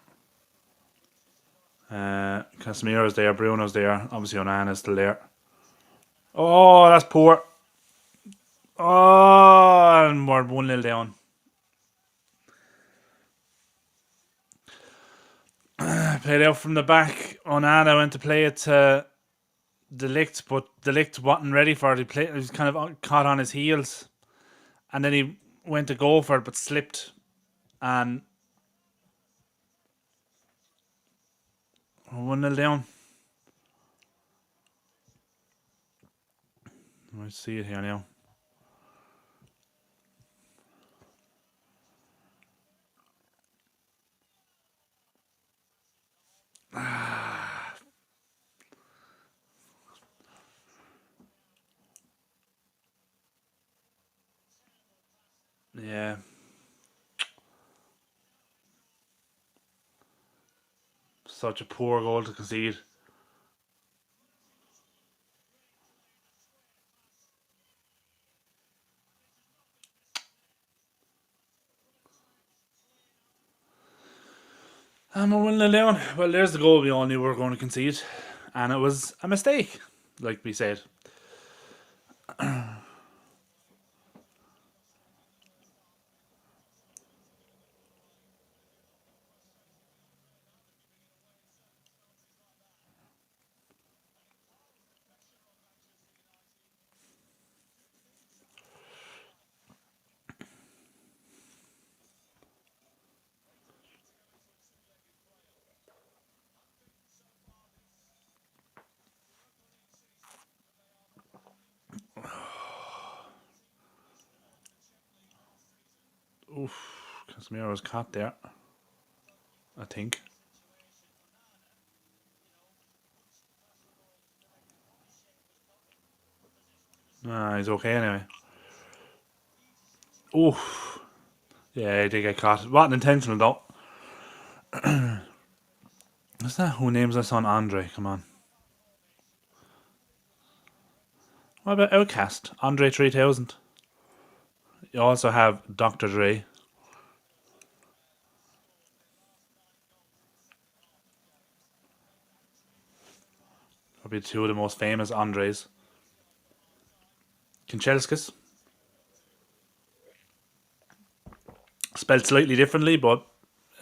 Casemiro's there. Bruno's there. Obviously Onana's still there. Oh, that's poor. Oh, and we're 1-0 down. Played out from the back. Onana went to play it to Delict, but Delict wasn't ready for it. He was kind of caught on his heels. And then he went to go for it, but slipped. And 1-0 down. Let's see it here now. Yeah. Such a poor goal to concede. And we're 1-0 down. Well, there's the goal we all knew we were going to concede. and it was a mistake, like we said. Oof, Casemiro's caught there, I think. Nah, he's okay anyway. Oof. Yeah, he did get caught. Wasn't intentional though. Is that who names their son Andre? Come on. What about Outcast? Andre 3000. You also have Dr. Dre. Probably two of the most famous Andres. Kinchelskis. Spelled slightly differently, but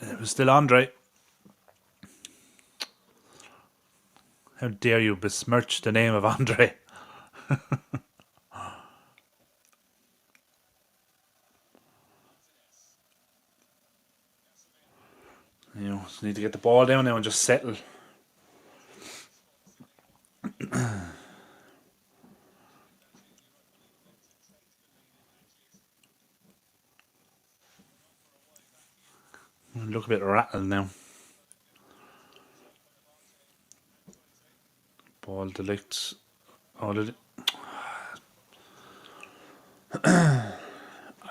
it was still Andre. How dare you besmirch the name of Andre? Just need to get the ball down now and just settle. Look a bit rattled now. Ball delict. Oh,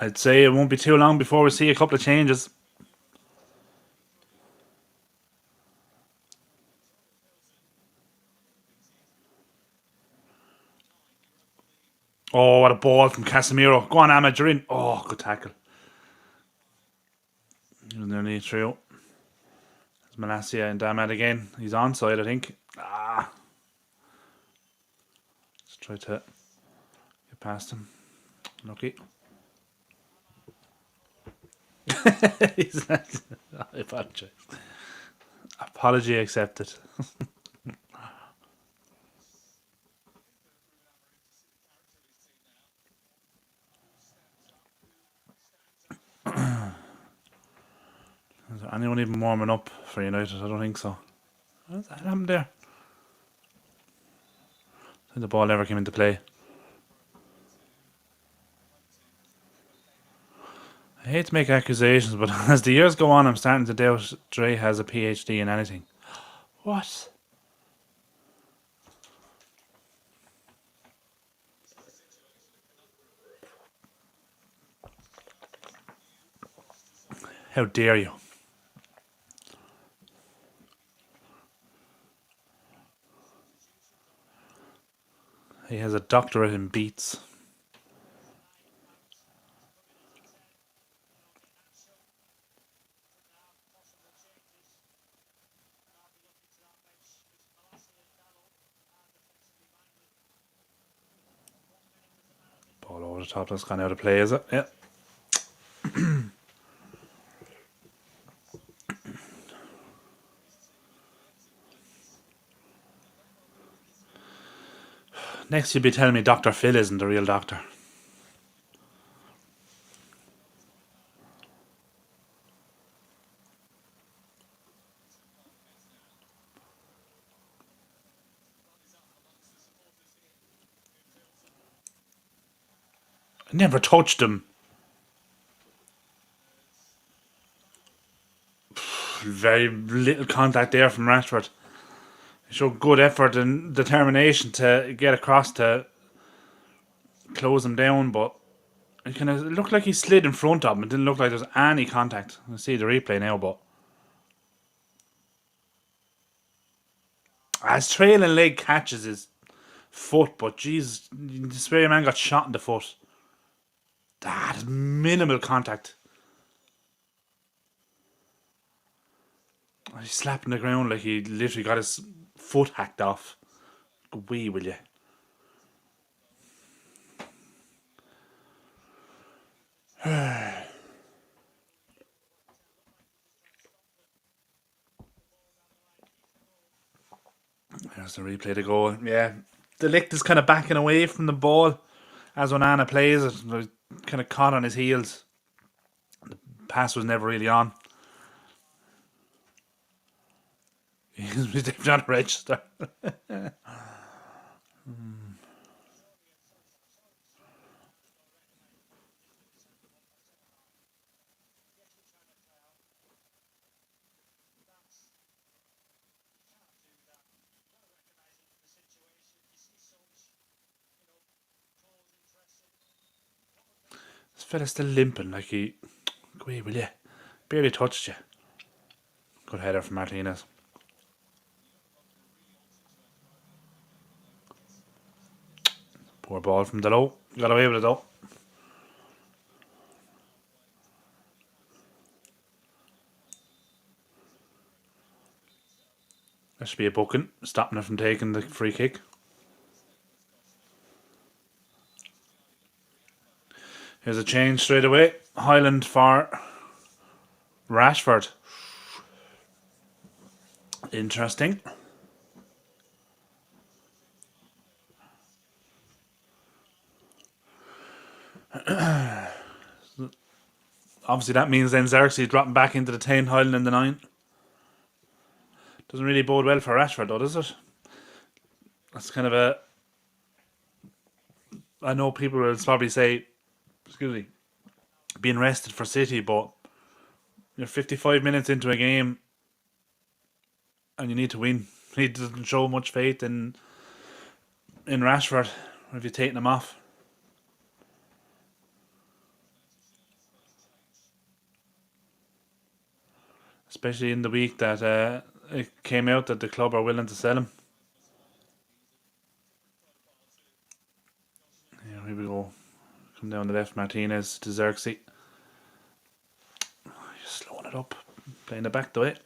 I'd say it won't be too long before we see a couple of changes. Oh, what a ball from Casemiro. Go on, Ahmed, you're in. Oh, good tackle. He was nearly through. There's Malacia and Ahmed again. He's onside, I think. Let's try to get past him. Lucky. He's not, I apologize. Apology accepted. Is there anyone even warming up for United? I don't think so. What happened there? I think the ball never came into play. I hate to make accusations, but as the years go on, I'm starting to doubt Dre has a PhD in anything. What? How dare you? He has a doctorate in beats. Ball over the top, that's gone out of play, is it? Yeah. Next you'll be telling me Dr. Phil isn't the real doctor. I never touched him. Very little contact there from Rashford. He showed good effort and determination to get across to close him down, but it kind of looked like he slid in front of him. It didn't look like there was any contact. I see the replay now, but as trailing leg catches his foot, but jeez, the Spray man got shot in the foot. That's minimal contact. He's slapping the ground like he literally got his foot hacked off. Go wee, will you? There's the replay to go. Yeah, the Ligt is kind of backing away from the ball as Onana plays it. Kind of caught on his heels. The pass was never really on. He's not a register. This fella's still limping like he. Go away, will you? Barely touched you. Good header from Martinez. Poor ball from Delo. Got away with it though. There should be a booking, stopping it from taking the free kick. Here's a change straight away. Highland for Rashford. Interesting. Obviously that means then Xerxes dropping back into the 10, Highland in the 9. Doesn't really bode well for Rashford though, does it? That's kind of a... I know people will probably say, excuse me, being rested for City, but you're 55 minutes into a game and you need to win. He doesn't show much faith in Rashford. Or have you taken him off? Especially in the week that it came out that the club are willing to sell him. Yeah, here we go. Come down the left, Martinez to Xerxes. Just slowing it up. Playing it back the way.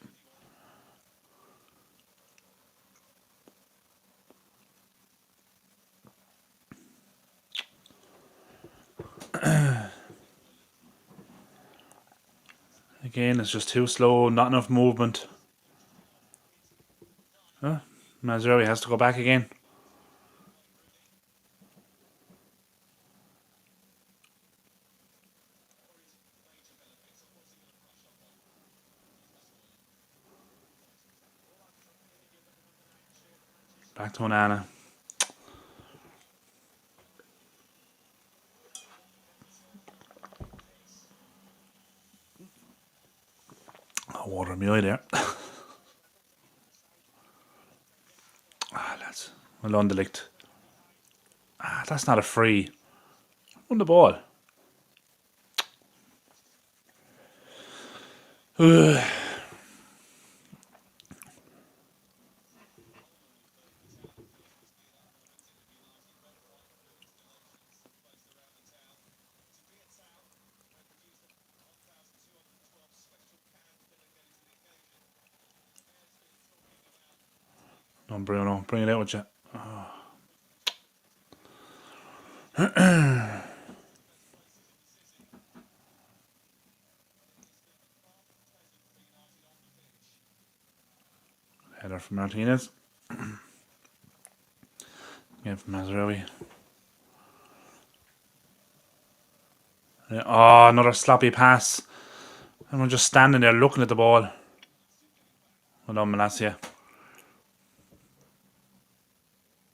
Again, it's just too slow, not enough movement. Huh? Mazraoui has to go back again. Back to Onana. Oh, water in my eye there. Lads. Well on the licht. That's not a free. On the ball. No, Bruno, bring it out with you. Header from Martinez. Again from Mazraoui. Oh, another sloppy pass. Everyone just standing there looking at the ball. Well done, Malacia.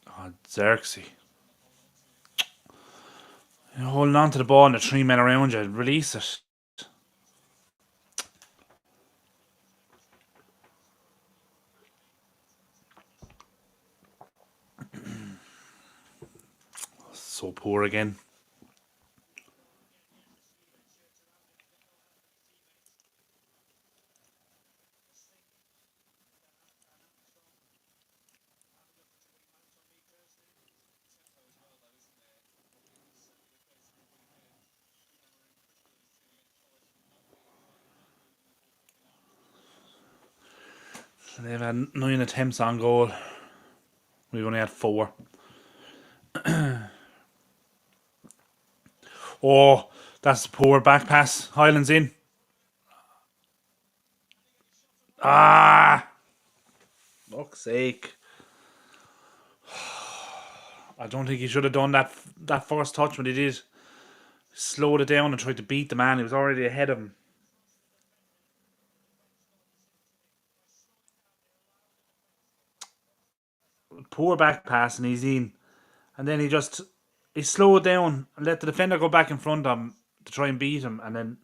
Oh, Xerxes. You're holding on to the ball and the 3 men around you. Release it. So poor again. So they've had 9 attempts on goal. We've only had 4. Oh, that's a poor back pass. Highlands in. Ah, fuck's sake. I don't think he should have done that first touch when he did. Slowed it down and tried to beat the man. He was already ahead of him. Poor back pass and he's in. And then he slowed down and let the defender go back in front of him to try and beat him, and then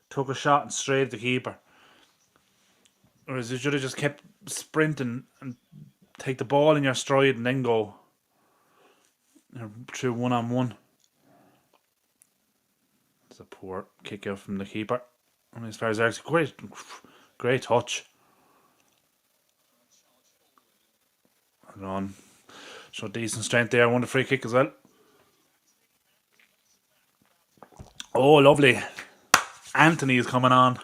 took a shot and straight at the keeper. Whereas you should have just kept sprinting and take the ball in your stride and then go through 1-on-1. It's a poor kick out from the keeper. I mean, as far as there's great touch. Hold on. So decent strength there. Won the free kick as well. Oh, lovely. Anthony is coming on.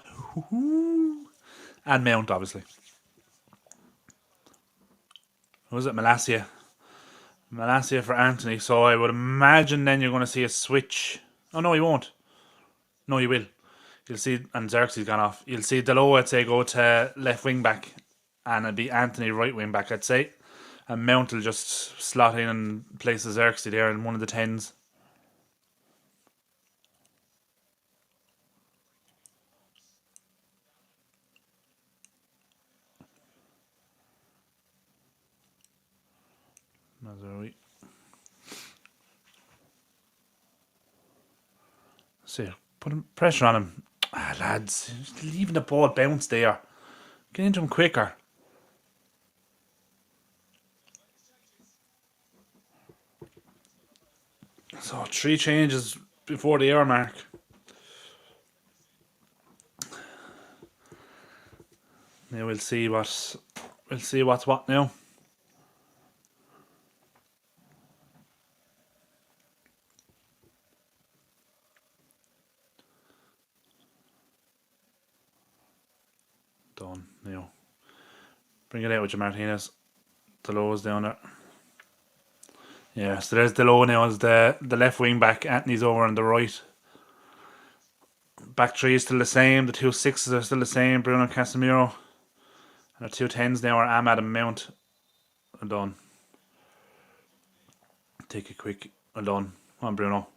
And Mount, obviously. Who was it? Malacia. Malacia for Anthony. So I would imagine then you're going to see a switch. Oh, no, he won't. No, he will. You'll see, and Xerxes gone off. You'll see Delo, I'd say, go to left wing back. And it'd be Anthony right wing back, I'd say. And Mount will just slot in and place Xerxes there in one of the 10s. Mazari. See, putting pressure on him. Ah, lads, leaving the ball bounce there. Get into him quicker. So 3 changes before the hour mark. Now we'll see what's what now. Done now. Bring it out with your Martinez. The low is down there. Yeah, so there's the low now as the left wing back. Anthony's over on the right. Back 3 is still the same. The 2 6s are still the same. Bruno Casemiro. And the 2 10s now are Ahmad and Mount. Well done. Take it quick. Well done. Come on, Bruno.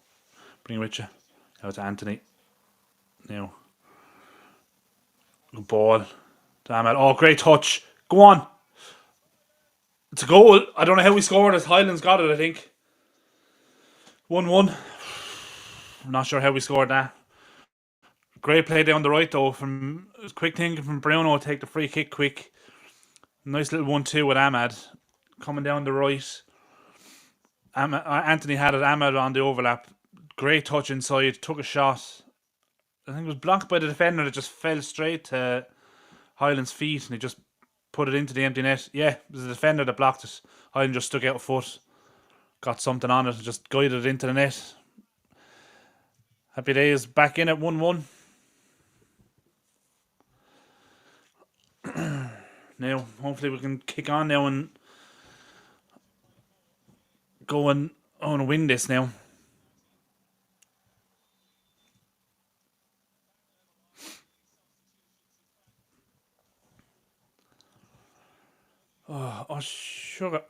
Bring it with you. Now it's Anthony. Now. Good ball. To Ahmad. Oh, great touch. Go on. It's a goal. I don't know how we scored it. Highlands got it, I think. 1-1. I'm not sure how we scored that. Great play down the right, though. From quick thinking from Bruno. Take the free kick quick. Nice little 1-2 with Ahmad. Coming down the right. Anthony had it. Ahmad on the overlap. Great touch inside. Took a shot. I think it was blocked by the defender. It just fell straight to Highland's feet, and he just put it into the empty net. Yeah, it was the defender that blocked it. Highland just stuck out a foot, got something on it, and just guided it into the net. Happy days, back in at 1-1. Now, hopefully we can kick on now and go and win this now. Oh, sugar.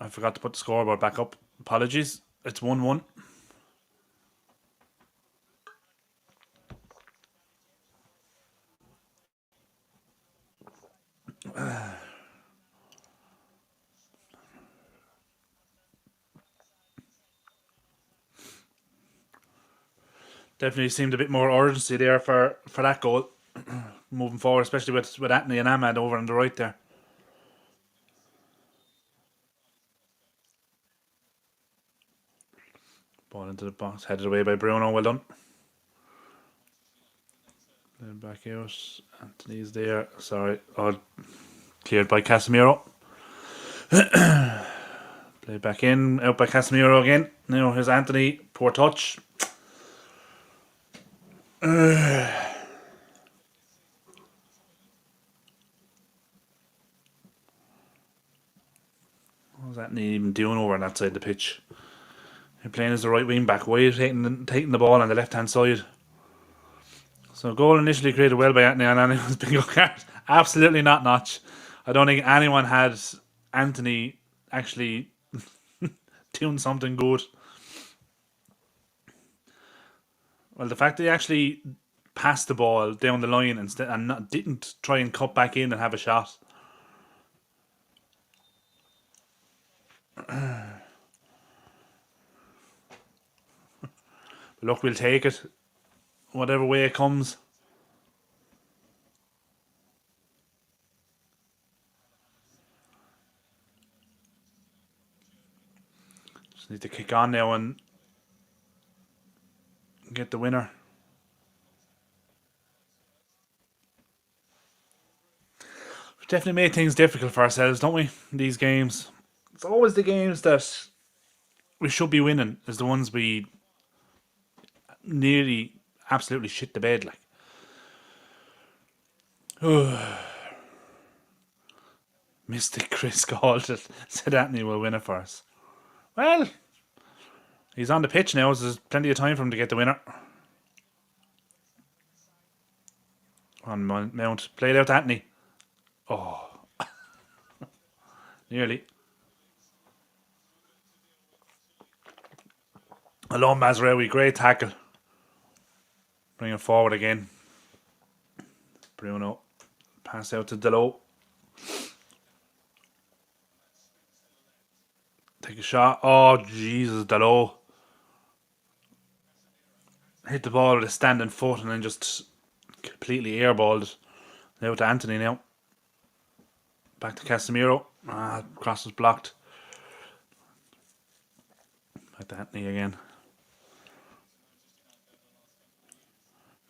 I forgot to put the scoreboard back up. Apologies. It's 1-1. Definitely seemed a bit more urgency there for that goal. Moving forward, especially with Anthony and Ahmad over on the right there. Ball into the box, headed away by Bruno. Well done. Then back out. Anthony's there. Sorry. Oh, cleared by Casemiro. Play back in. Out by Casemiro again. Now here's Anthony. Poor touch. What's that even doing over on that side of the pitch? You're playing as the right wing back. Why are you taking the ball on the left hand side? So goal initially created well by Anthony, and anyone's bingo card. Absolutely not Notch. I don't think anyone had Anthony actually doing something good. Well, the fact that he actually passed the ball down the line instead and didn't try and cut back in and have a shot. But look, we'll take it. Whatever way it comes. Just need to kick on now and get the winner. We've definitely made things difficult for ourselves, don't we? In these games. It's always the games that we should be winning is the ones we nearly absolutely shit the bed like. Mystic Chris called it. Said Anthony will win it for us. Well, he's on the pitch now, so there's plenty of time for him to get the winner. On Mount. Played out to Anthony. Oh. Nearly. Alone Mazraoui, great tackle. Bring it forward again. Bruno. Pass out to Delo. Take a shot. Oh, Jesus, Delo. Hit the ball with a standing foot and then just completely airballed it. Now to Anthony now. Back to Casemiro. Cross was blocked. Back to Anthony again.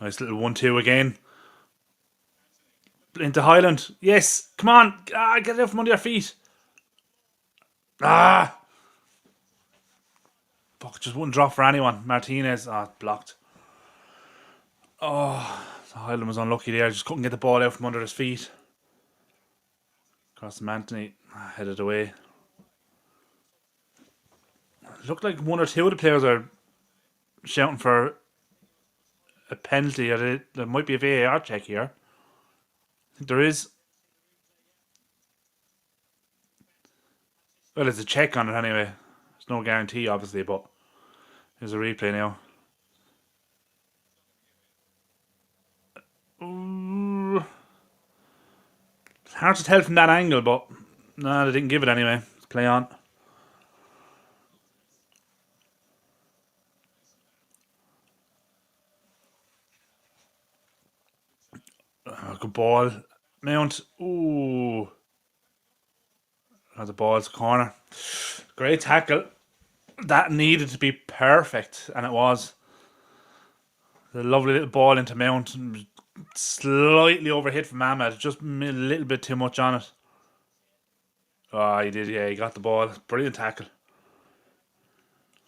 Nice little 1-2 again. Into Highland. Yes. Come on. Get it out from under your feet. Fuck, just wouldn't drop for anyone. Martinez. Blocked. Highland was unlucky there. Just couldn't get the ball out from under his feet. Cross from Anthony. Headed away. It looked like one or two of the players are shouting for a penalty. There might be a VAR check here. I think there is. Well, it's a check on it anyway. There's no guarantee, obviously, but there's a replay now. Ooh. It's hard to tell from that angle, but no, they didn't give it anyway. Let's play on. Good ball. Mount. Ooh. The ball's corner. Great tackle. That needed to be perfect, and it was. The lovely little ball into Mount. Slightly overhit from Ahmed. Just a little bit too much on it. He did, yeah. He got the ball. Brilliant tackle.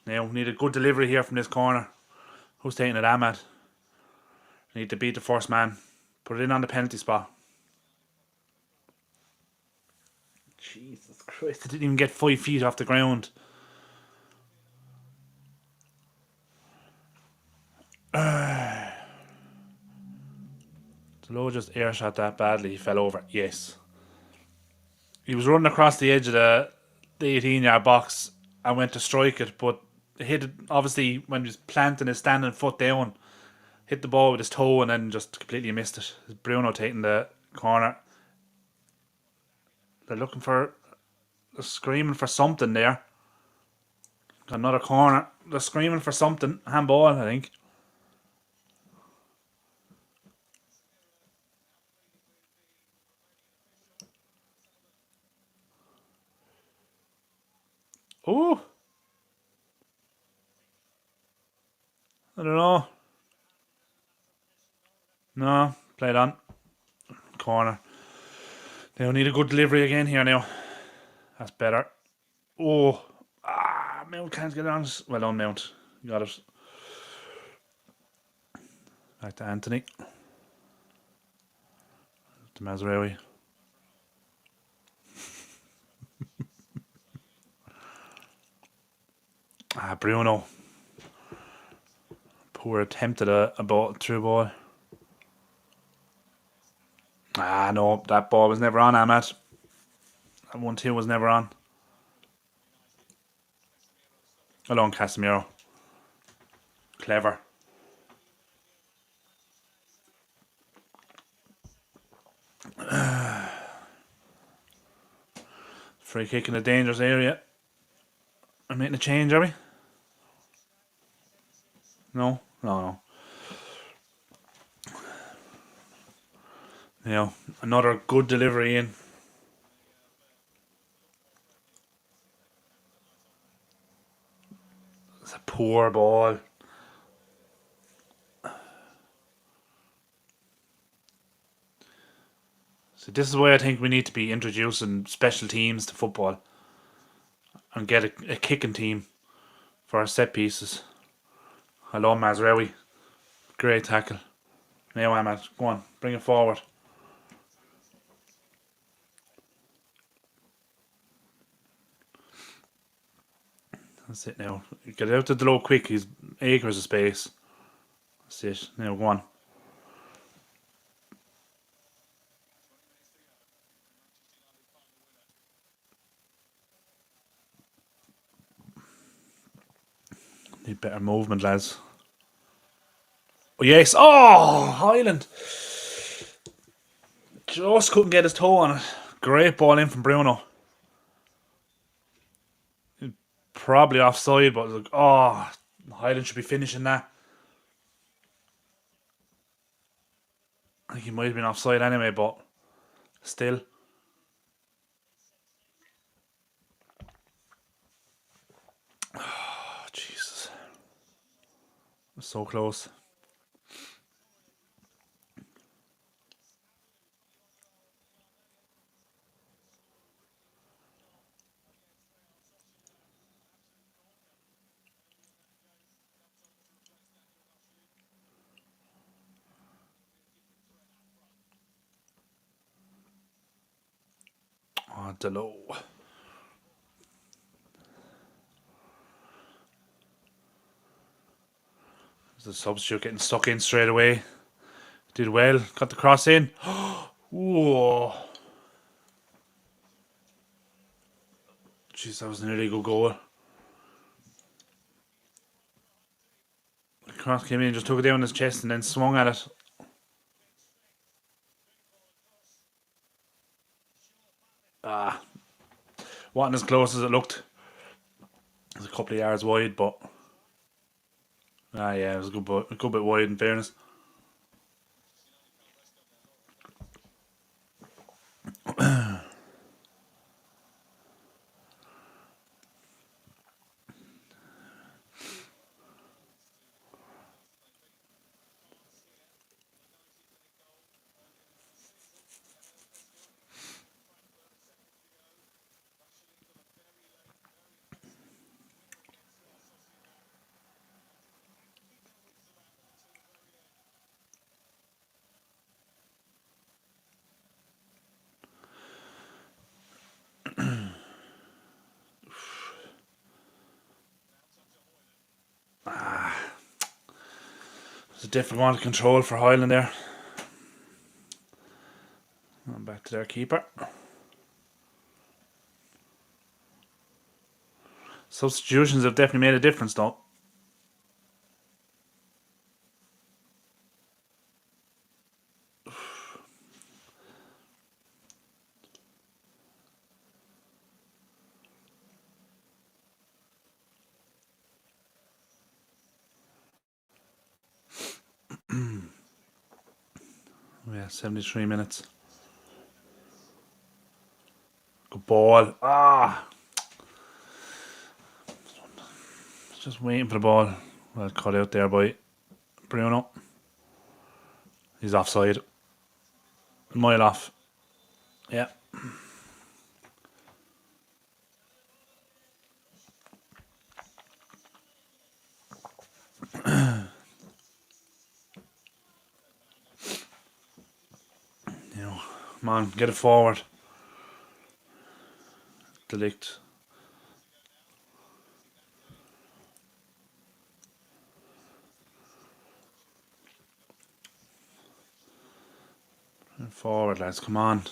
Now, need a good delivery here from this corner. Who's taking it? Ahmed. Need to beat the first man. Put it in on the penalty spot. Jesus Christ. It didn't even get 5 feet off the ground. Delo just airshot that badly. He fell over. Yes. He was running across the edge of the 18-yard box and went to strike it, but hit it, obviously, when he was planting his standing foot down, hit the ball with his toe and then just completely missed it. Bruno taking the corner. They're screaming for something there. Got another corner. They're screaming for something. Handball, I think. Oh! I don't know. No, played on. Corner. They'll need a good delivery again here now. That's better. Oh! Mount can't get on. Well done, Mount. You got it. Back to Anthony. To Mazraoui. Bruno. Poor attempt at a ball through ball. No, that ball was never on, Ahmad. That 1-2 was never on. Along Casemiro. Clever. Free kick in a dangerous area. I'm making a change, are we? No. Another good delivery in. It's a poor ball. So this is why I think we need to be introducing special teams to football and get a kicking team for our set pieces. Hello, Mazraoui. Great tackle. Now, Ahmad, go on, bring it forward. That's it now. Get out of the low quick. He's acres of space. That's it. Now, go on. Need better movement, lads. Oh, yes. Oh, Highland. Just couldn't get his toe on it. Great ball in from Bruno. Probably offside, but like, Highland should be finishing that. I think he might have been offside anyway, but still. Oh, Jesus. So close. Oh, Delo. The substitute getting stuck in straight away. Did well. Got the cross in. Whoa. Jeez, that was an really good goal. The cross came in, just took it down his chest and then swung at it. Wasn't as close as it looked. It was a couple of yards wide, but yeah, it was a good bit wide in fairness. It's a difficult one to control for Highland there. And back to their keeper. Substitutions have definitely made a difference, though. Yeah, 73 minutes. Good ball. Just waiting for the ball. Well, cut out there by Bruno. He's offside. A mile off. Yeah. Come on, get it forward. Delict. Forward, lads, come on.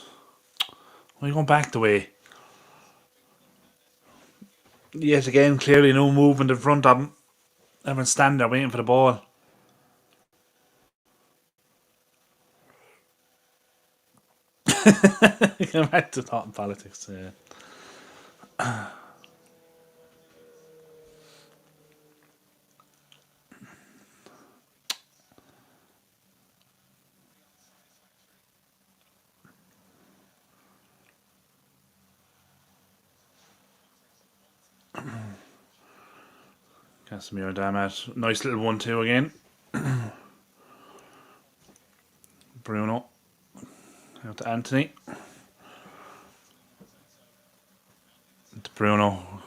Why are you going back the way? Yet again, clearly no movement in front of him. Everyone's standing there waiting for the ball. Come back to talking politics. Yeah. Casemiro damn it. Nice little 1-2 again. Bruno. Out to Anthony. To Bruno.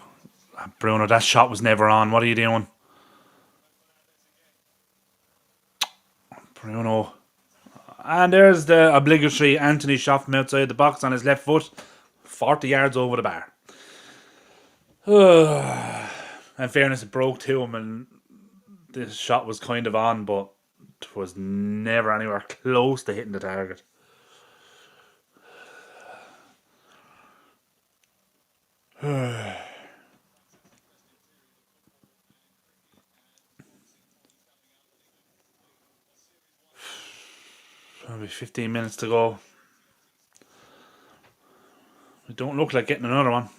Bruno, that shot was never on. What are you doing? Bruno. And there's the obligatory Anthony shot from outside the box on his left foot. 40 yards over the bar. In fairness, it broke to him and the shot was kind of on, but it was never anywhere close to hitting the target. Probably 15 minutes to go. It don't look like getting another one.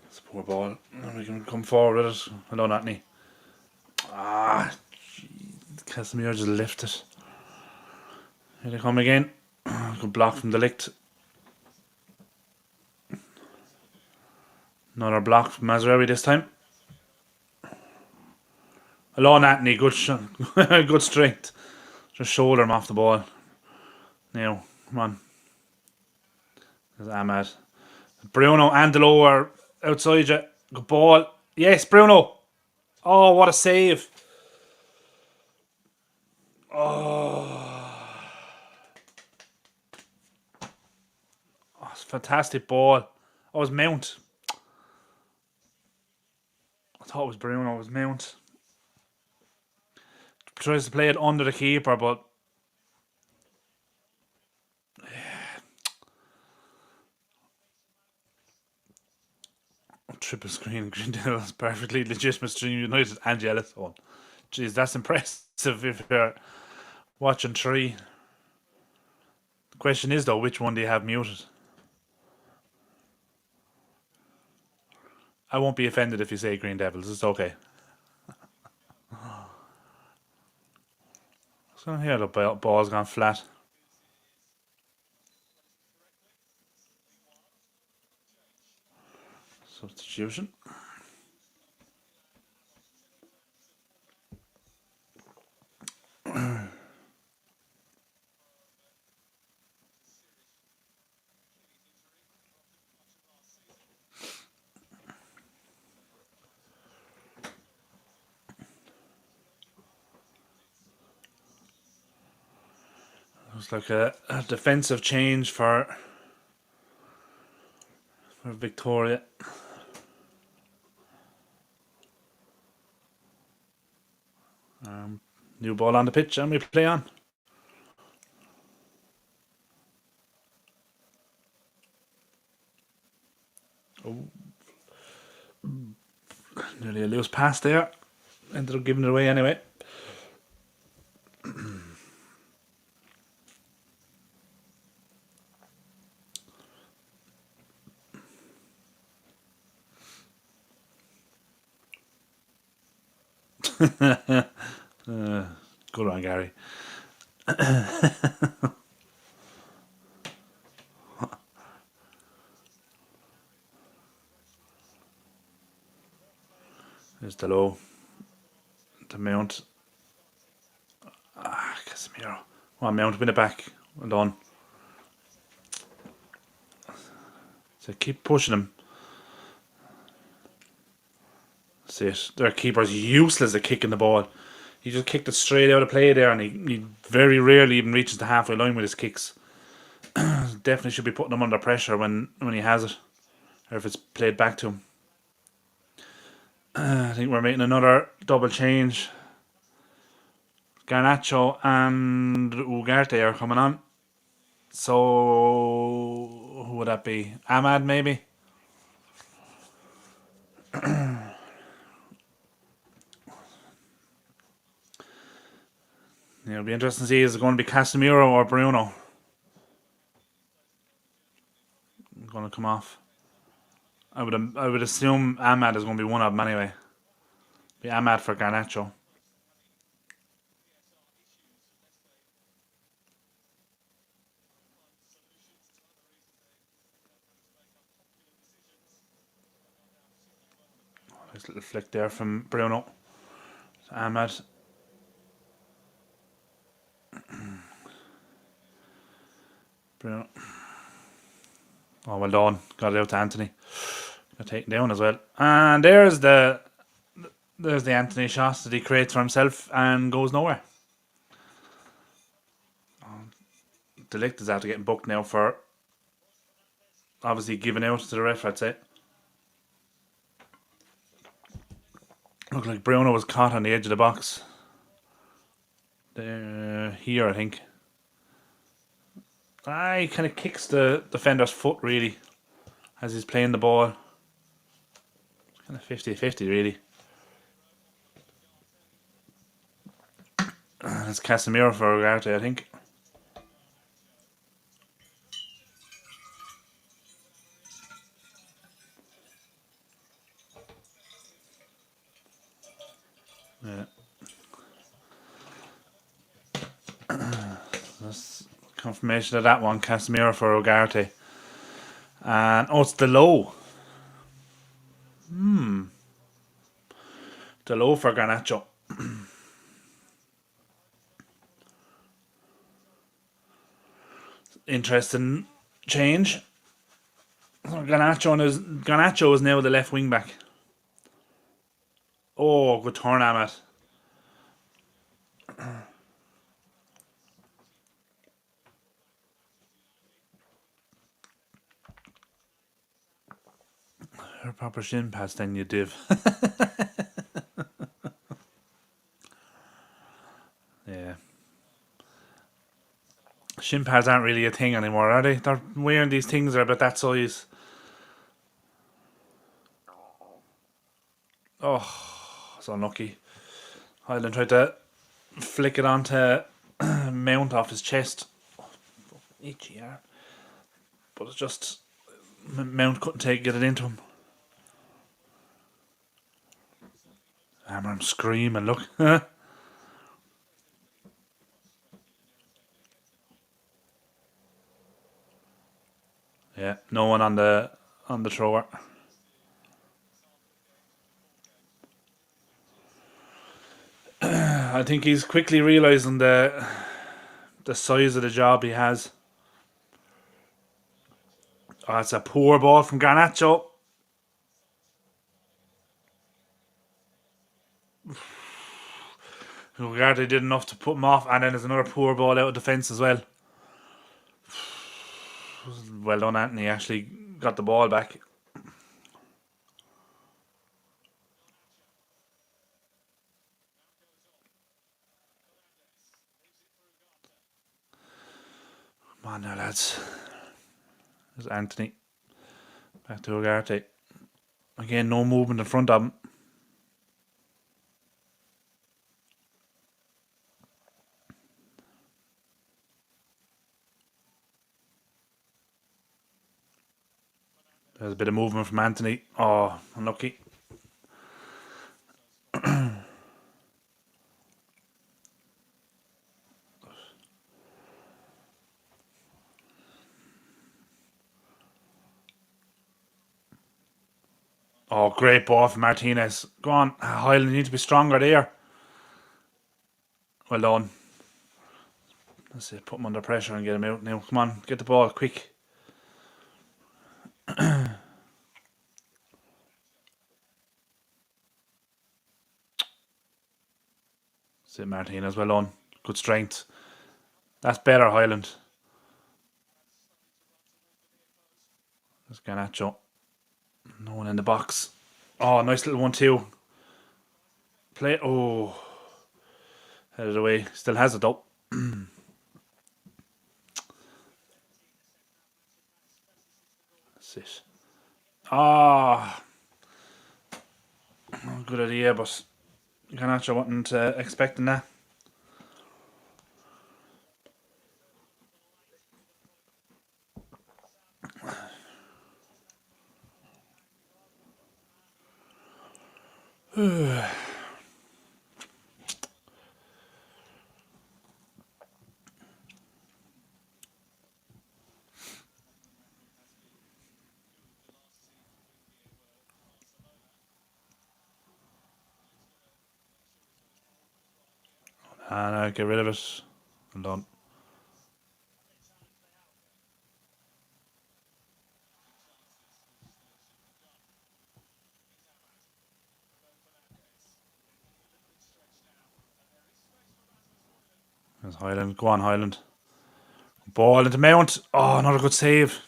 It's a poor ball. We can come forward with it. Hello, Anthony. Casemiro just lifted. Here they come again. Good block from the Ligt. Another block from Mazraoui this time. Hello, Anthony. Good good strength. Just shoulder him off the ball. Now, come on. There's Ahmad. Bruno and the lower outside you. Good ball. Yes, Bruno. Oh, what a save. Oh, it's a fantastic ball. Oh, it was Mount. I thought it was Bruno. It was Mount. Tries to play it under the keeper, but triple screen. Grindale's perfectly legitimate stream United and Yellowstone. Jeez, that's impressive if you're watching three. The question is though, which one do you have muted? I won't be offended if you say Green Devils. It's okay. So here the ball's gone flat. Substitution. Looks like a defensive change for Viktoria. New ball on the pitch and we play on. Oh. Nearly a loose pass there. Ended up giving it away anyway. Good on, Gary. There's the low. The Mount. Casemiro. Come on, Mount, win it back. Well done. So keep pushing him. That's it. Their keeper's useless at kicking the ball. He just kicked it straight out of play there, and he very rarely even reaches the halfway line with his kicks. Definitely should be putting him under pressure when he has it, or if it's played back to him. I think we're making another double change. Garnacho and Ugarte are coming on. So who would that be? Ahmad maybe? It'll be interesting to see, is it going to be Casemiro or Bruno going to come off? I would assume Ahmad is going to be one of them anyway. Be Ahmad for Garnacho. Nice little flick there from Bruno. Ahmad. Bruno. Oh, well done. Got it out to Anthony. Got taken down as well. And there's the Anthony shot that he creates for himself and goes nowhere. De Ligt is after getting booked now for obviously giving out to the ref, I'd say. Looked like Bruno was caught on the edge of the box. Here, I think. He kind of kicks the defender's foot, really, as he's playing the ball. Kind of 50-50, really. It's Casemiro for Ugarte, I think. Yeah. That's confirmation of that one. Casemiro for Ugarte. And it's the low. The low for Garnacho. Interesting change. Garnacho is now the left wing back. Oh, good turn, Ahmed. Her proper shin pads then, you div. Yeah. Shin pads aren't really a thing anymore, are they? They're wearing these things that are about that size. Oh, it's unlucky. Highland tried to flick it onto Mount off his chest. Itchy arm. But it's just Mount couldn't get it into him. I'm screaming, look. Yeah, no one on the thrower. I think he's quickly realising the size of the job he has. Oh, it's a poor ball from Garnacho. Ugarte did enough to put him off, and then there's another poor ball out of defence as well. Well done, Anthony. Actually got the ball back. Come on now, lads. There's Anthony. Back to Ugarte. Again, no movement in front of him. There's a bit of movement from Anthony. Oh, unlucky. Oh, great ball from Martinez. Go on, Highland, you need to be stronger there. Well done. Let's see, put him under pressure and get him out now. Come on, get the ball quick. See Martinez, well done. Good strength. That's better, Highland. There's Garnacho. No one in the box. Oh, nice little one too. Play. Oh, headed away. Still has it though. That's it. Ah, good idea, but Garnacho wasn't expecting that. And get rid of it. I'm done. There's Highland. Go on, Highland. Ball into Mount. Oh, another good save.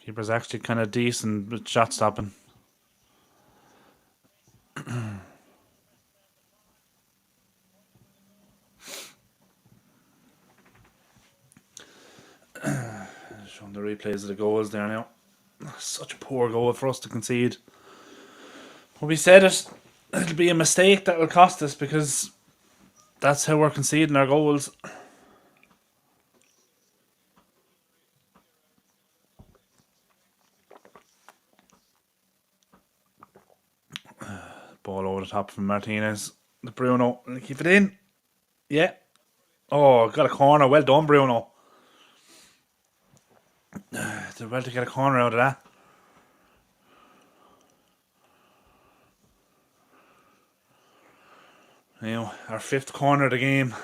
Keeper's actually kind of decent with shot stopping. Showing the replays of the goals there now. Such a poor goal for us to concede. But we said it'll be a mistake that will cost us because that's how we're conceding our goals. Ball over the top from Martinez. The Bruno. Keep it in. Yeah. Oh, got a corner. Well done, Bruno. Did well to get a corner out of that. You know, our fifth corner of the game.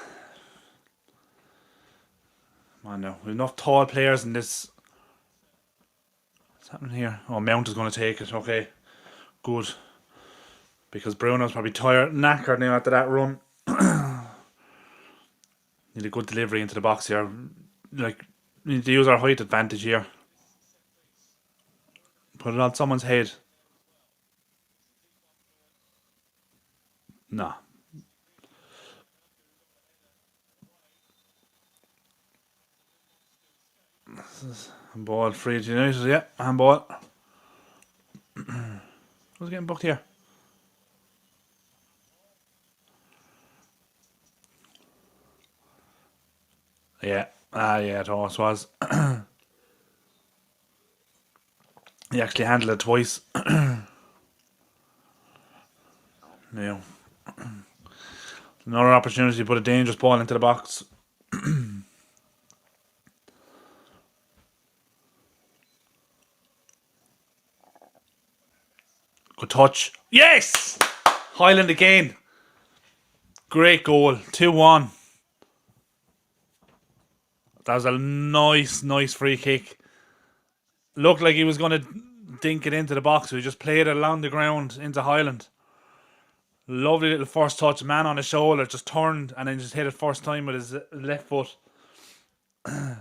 Man, no. We've enough tall players in this. What's happening here? Oh, Mount is going to take it. Okay. Good. Because Bruno's probably tired, knackered now after that run. Need a good delivery into the box here. Like, we need to use our height advantage here. Put it on someone's head. Nah. Handball free to United, yeah. Handball. Who's getting booked here? Yeah. Yeah, it always was. He actually handled it twice. Now, another opportunity to put a dangerous ball into the box. Good touch. Yes! Highland again. Great goal. 2-1. That was a nice free kick. Looked like he was going to dink it into the box. So he just played it along the ground into Highland. Lovely little first touch. Man on his shoulder. Just turned and then just hit it first time with his left foot. Oh,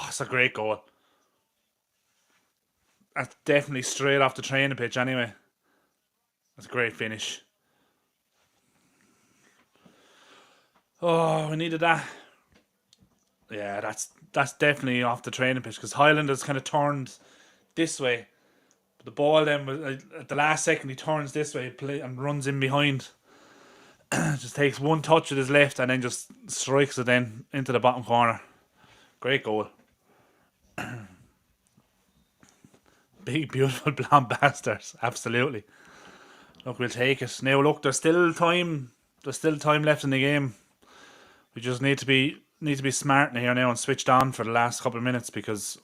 it's a great goal. That's definitely straight off the training pitch anyway. That's a great finish. Oh, we needed that. Yeah, that's definitely off the training pitch because Highland has kind of turned this way. But the ball then, at the last second, he turns this way and runs in behind. Just takes one touch with his left and then just strikes it then into the bottom corner. Great goal. Big, beautiful blonde bastards. Absolutely. Look, we'll take it. Now, look, there's still time. There's still time left in the game. We just need to be smart in here now and switched on for the last couple of minutes because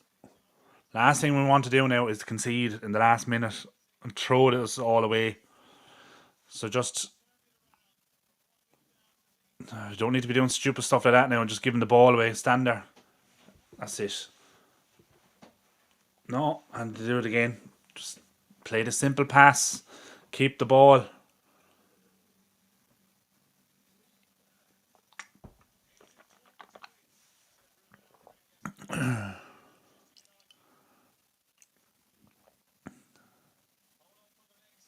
last thing we want to do now is to concede in the last minute and throw this all away. So just you don't need to be doing stupid stuff like that now and just giving the ball away. Stand there. That's it. No, and to do it again. Just Play the simple pass. Keep the ball.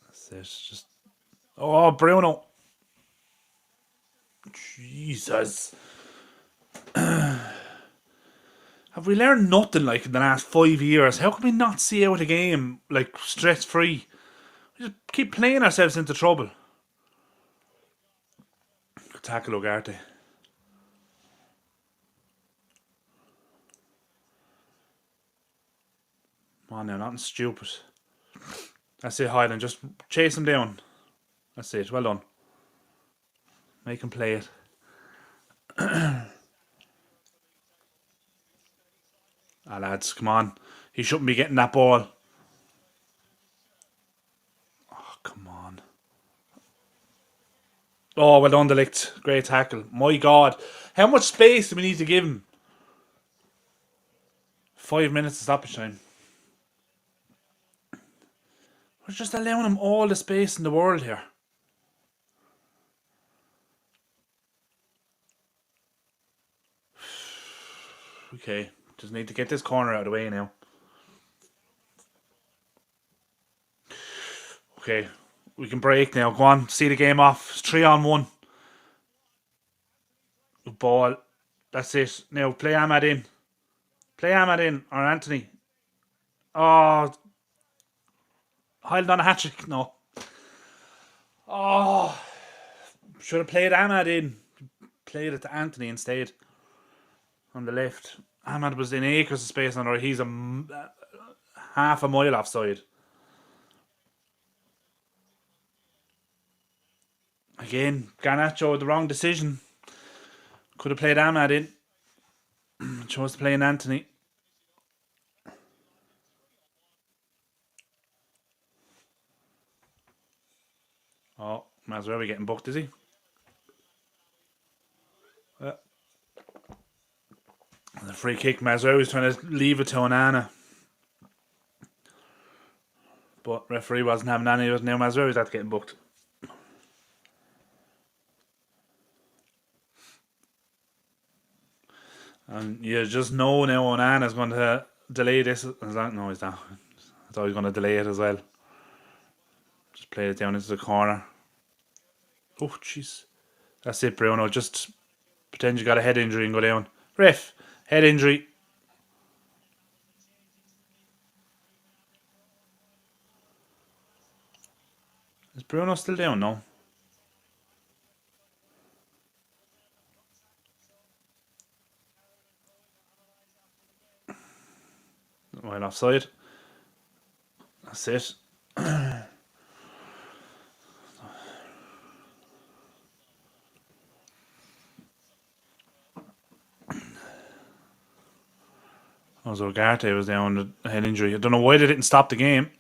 That's it. Just oh, Bruno. Jesus. Have we learned nothing like in the last 5 years? How can we not see out a game like stress free? We just keep playing ourselves into trouble. Good tackle, Ugarte. Come on now, nothing stupid. That's it, Highland. Just chase him down. That's it. Well done. Make him play it. Ah, lads, come on. He shouldn't be getting that ball. Oh, come on. Oh, well done, Delict. Great tackle. My God. How much space do we need to give him? 5 minutes of stoppage time. We're just allowing him all the space in the world here. Okay. Just need to get this corner out of the way now. Okay. We can break now. Go on. See the game off. It's 3-on-1. Good ball. That's it. Now play Ahmad in. Play Ahmad in. Or Anthony. Oh. Highland on a hat trick. No. Oh. Should have played Ahmad in. Played it to Anthony instead. On the left. Ahmad was in acres of space on the right. He's half a mile offside. Again, Garnacho, the wrong decision. Could have played Ahmad in. Chose to play in Anthony. Oh, Mazraoui getting booked, is he? The free kick, Mazraoui's trying to leave it to Onana. But referee wasn't having any of it. Now Mazraoui's after getting booked. And you just know now Onana's going to delay this. No, he's not. I thought he was going to delay it as well. Just play it down into the corner. Oh, jeez. That's it, Bruno. Just pretend you got a head injury and go down. Ref, head injury. Is Bruno still down? No. Well, offside. That's it. Ugarte was down with a head injury. I don't know why they didn't stop the game.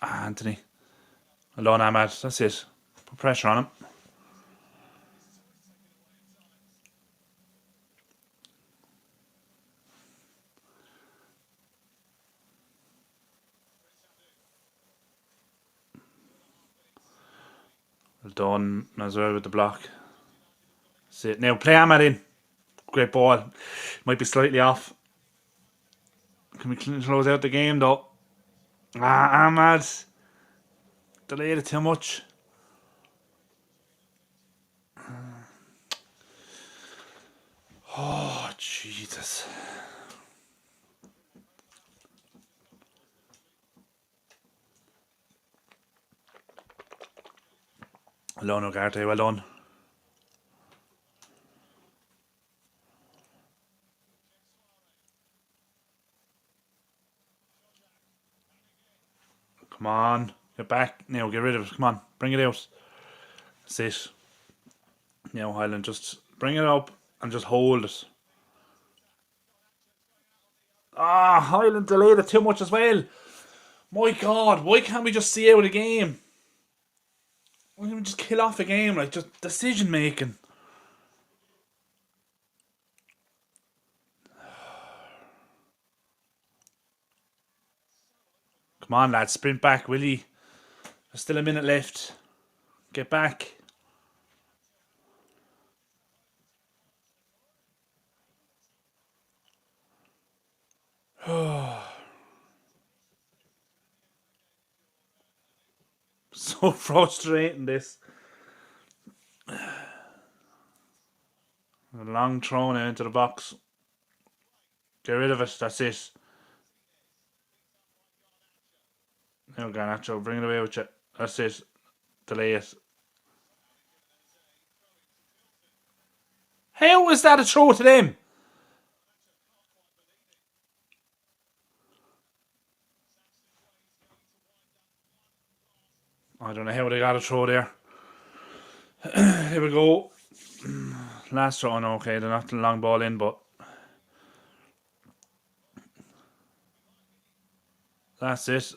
Anthony. Alone Ahmad. That's it. Put pressure on him. Well done as well with the block. That's it. Now play Ahmad in. Great ball. Might be slightly off. Can we close out the game though? Ahmad. Delayed it too much. Oh, Jesus. Well done, Ugarte. Well done. Come on. Get back. Now, get rid of it. Come on. Bring it out. That's it. Now, Highland, just bring it up and just hold it. Highland delayed it too much as well. My God, why can't we just see out a game? Why can't we just kill off a game? Like, just decision making. Come on, lads, sprint back, will ye? There's still a minute left. Get back. So frustrating, this. A long throw now into the box. Get rid of it, that's it. Now, Garnacho, bring it away with you. That's it. Delay it. How was that a throw to them? I don't know how they got a throw there. Here we go. Last throw, no, okay, they're not the long ball in, but that's it.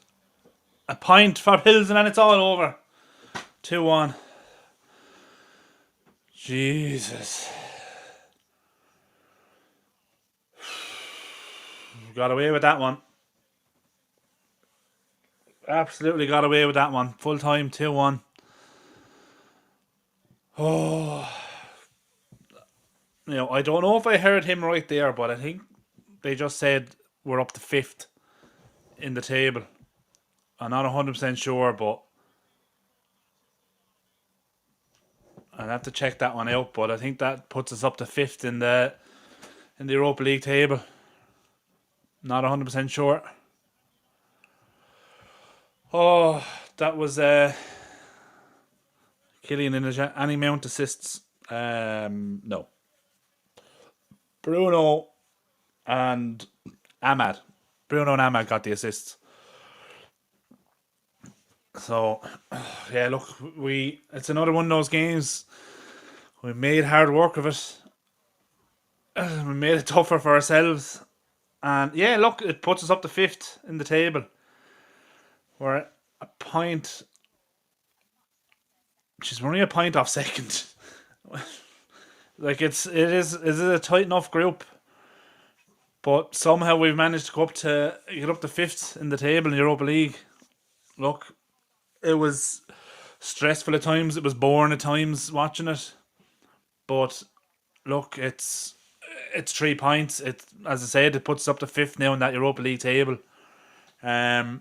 A point for Plzen and it's all over. 2-1. Jesus. Got away with that one. Absolutely got away with that one. Full time, 2-1. Oh. I don't know if I heard him right there, but I think they just said we're up to 5th in the table. I'm not 100% sure, but I'll have to check that one out. But I think that puts us up to 5th in the Europa League table. Not 100% sure. Oh, that was Killian in any mount assists. No. Bruno and Ahmad. Bruno and Ahmad got the assists. So, yeah, look, it's another one of those games. We made hard work of it. We made it tougher for ourselves. And yeah, look, it puts us up to 5th in the table. We're a point. We're only a point off 2nd. Like it is a tight enough group. But somehow we've managed to get up to 5th in the table in the Europa League. Look, it was stressful at times. It was boring at times watching it. But look, it's 3 points. It, as I said, it puts us up to 5th now in that Europa League table. Yeah,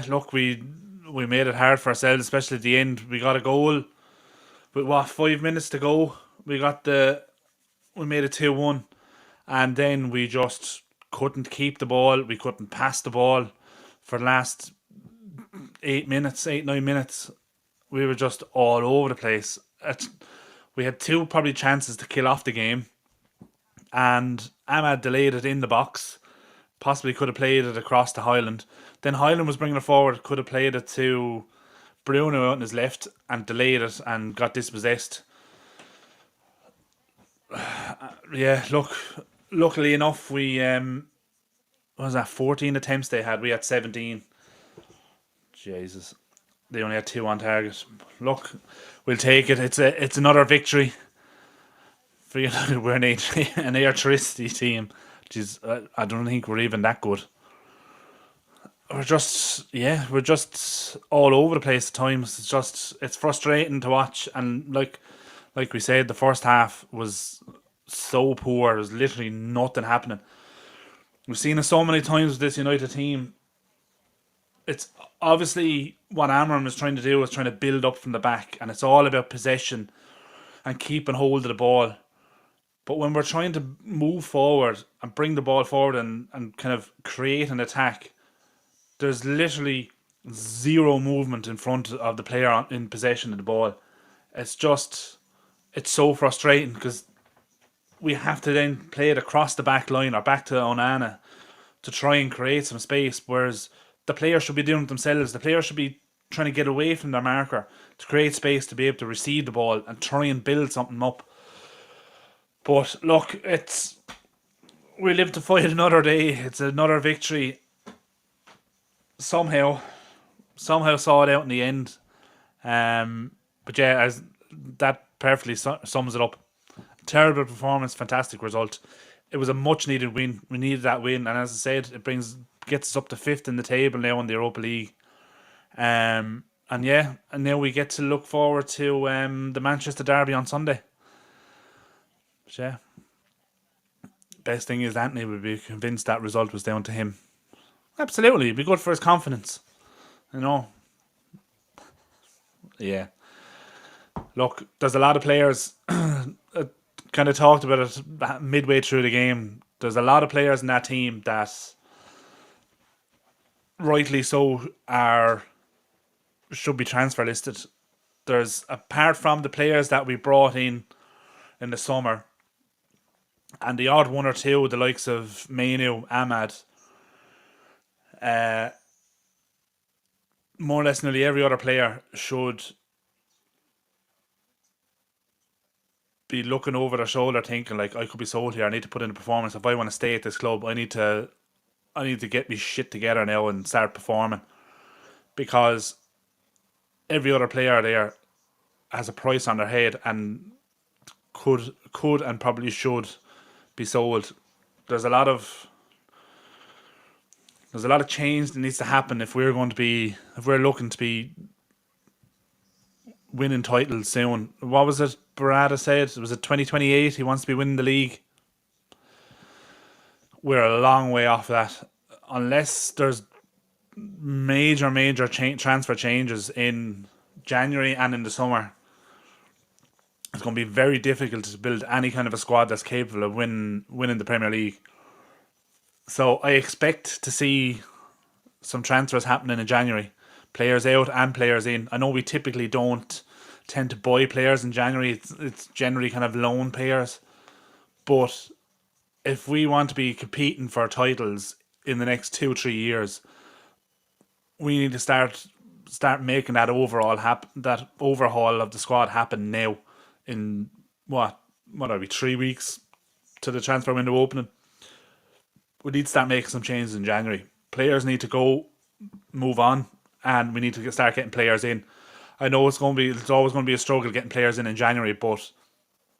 look, we made it hard for ourselves, especially at the end. We got a goal with 5 minutes to go. We made it 2-1, and then we just couldn't keep the ball. We couldn't pass the ball for the last 9 minutes. We were just all over the place. We had 2 probably chances to kill off the game, and Ahmad delayed it in the box. Possibly could have played it across to Highland. Then Highland was bringing it forward, could have played it to Bruno out on his left and delayed it and got dispossessed. Yeah, look, luckily enough, we what was that, 14 attempts they had. We had 17. Jesus, they only had 2 on target. Look, we'll take it. It's another victory. For United, we're an electricity team. Jeez, I don't think we're even that good. We're just all over the place at times. It's frustrating to watch, and like we said, the first half was so poor. There's literally nothing happening. We've seen it so many times with this United team. It's obviously what Amram is trying to do is trying to build up from the back, and it's all about possession and keeping hold of the ball. But when we're trying to move forward and bring the ball forward and kind of create an attack, there's literally zero movement in front of the player in possession of the ball. It's so frustrating because we have to then play it across the back line or back to Onana to try and create some space, whereas the players should be doing it themselves. The players should be trying to get away from their marker to create space to be able to receive the ball and try and build something up. But look, we live to fight another day. It's another victory. Somehow saw it out in the end. But yeah, that perfectly sums it up. Terrible performance, fantastic result. It was a much needed win. We needed that win, and as I said, it brings gets us up to 5th in the table now in the Europa League. And now we get to look forward to the Manchester Derby on Sunday. But yeah, best thing is Anthony would be convinced that result was down to him. Absolutely, it'd be good for his confidence. Yeah. Look, there's a lot of players. Kind of talked about it midway through the game. There's a lot of players in that team that, rightly so, should be transfer listed. There's, apart from the players that we brought in the summer, and the odd one or two, the likes of Mainu, Ahmad, more or less nearly every other player should be looking over their shoulder thinking like, I could be sold here, I need to put in a performance. If I want to stay at this club, I need to get me shit together now and start performing. Because every other player there has a price on their head and could and probably should be sold. There's a lot of change that needs to happen if we're looking to be winning titles soon. What was it Barada said? Was it 2028? He wants to be winning the league. We're a long way off that. Unless there's major transfer changes in January and in the summer, it's going to be very difficult to build any kind of a squad that's capable of winning the Premier League. So I expect to see some transfers happening in January. Players out and players in. I know we typically don't tend to buy players in January. It's generally kind of loan players. But if we want to be competing for titles in the next 2-3 years, we need to start making that overhaul of the squad happen now. In what are we, 3 weeks to the transfer window opening? We need to start making some changes in January. Players need to go, move on, and we need to start getting players in. I know it's always going to be a struggle getting players in January, but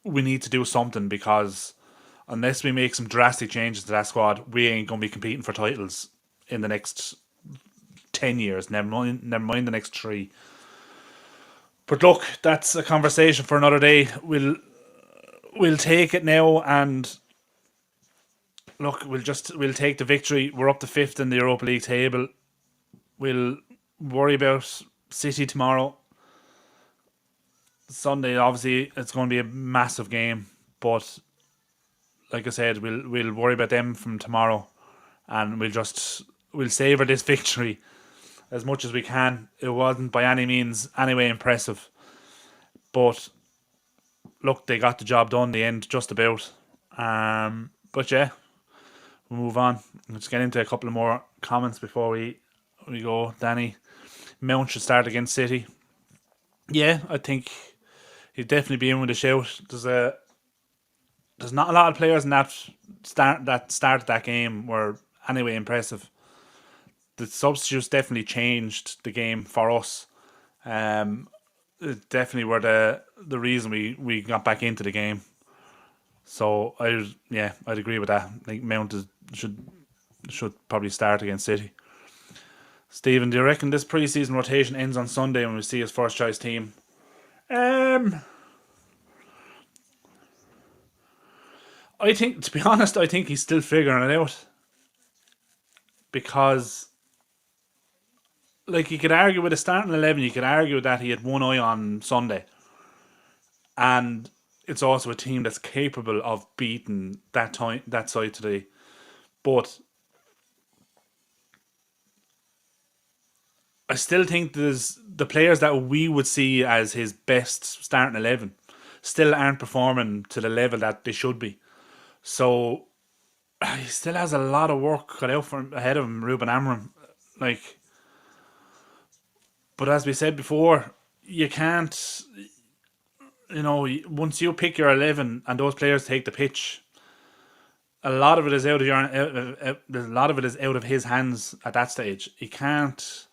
we need to do something, because unless we make some drastic changes to that squad, we ain't going to be competing for titles in the next 10 years. Never mind the next 3. But look, that's a conversation for another day. We'll take it now, and look, we'll take the victory. We're up to 5th in the Europa League table. We'll worry about City tomorrow. Sunday, obviously, it's going to be a massive game, but like I said, we'll worry about them from tomorrow, and we'll savour this victory as much as we can. It wasn't by any means anyway impressive, but look, they got the job done in the end, just about. But yeah, we'll move on. Let's get into a couple of more comments before we go. Danny, Mount should start against City. Yeah, I think he'd definitely be in with a shout. There's not a lot of players in that started that game were anyway impressive. The substitutes definitely changed the game for us. It definitely were the reason we got back into the game. So I'd agree with that. I think Mount should probably start against City. Stephen, do you reckon this pre-season rotation ends on Sunday when we see his first choice team? I think, to be honest, he's still figuring it out. Because, like, you could argue with a starting 11, you could argue that he had one eye on Sunday. And it's also a team that's capable of beating that side today. But I still think there's the players that we would see as his best starting 11 still aren't performing to the level that they should be. So he still has a lot of work cut out ahead of him, Ruben Amorim. But as we said before, you can't, once you pick your 11 and those players take the pitch, a lot of it is out of his hands at that stage. He can't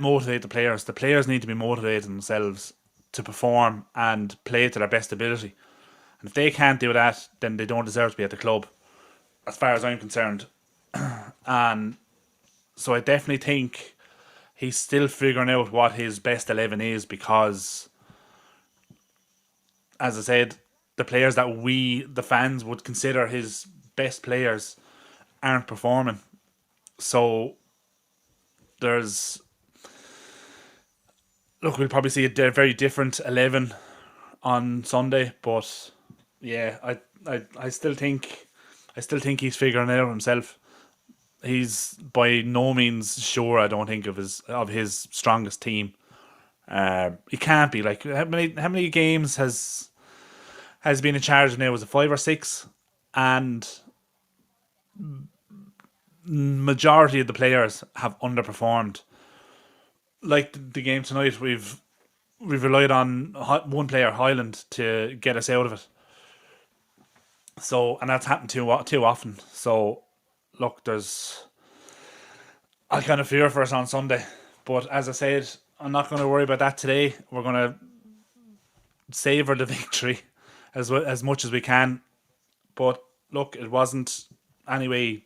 motivate the players. The players need to be motivated themselves to perform and play to their best ability. And if they can't do that, then they don't deserve to be at the club, as far as I'm concerned. And so I definitely think he's still figuring out what his best 11 is, because, as I said, the players that we, the fans, would consider his best players aren't performing. So there's, look, we'll probably see a very different 11 on Sunday, but yeah, I still think he's figuring it out himself. He's by no means sure, I don't think, of his strongest team. He can't be. Like, how many games has been in charge now? Was it 5 or 6? And majority of the players have underperformed. Like the game tonight, we've relied on one player, Highland, to get us out of it. So, and that's happened too often. So, look, I kind of fear for us on Sunday. But as I said, I'm not going to worry about that today. We're going to savor the victory as much as we can. But look, it wasn't anyway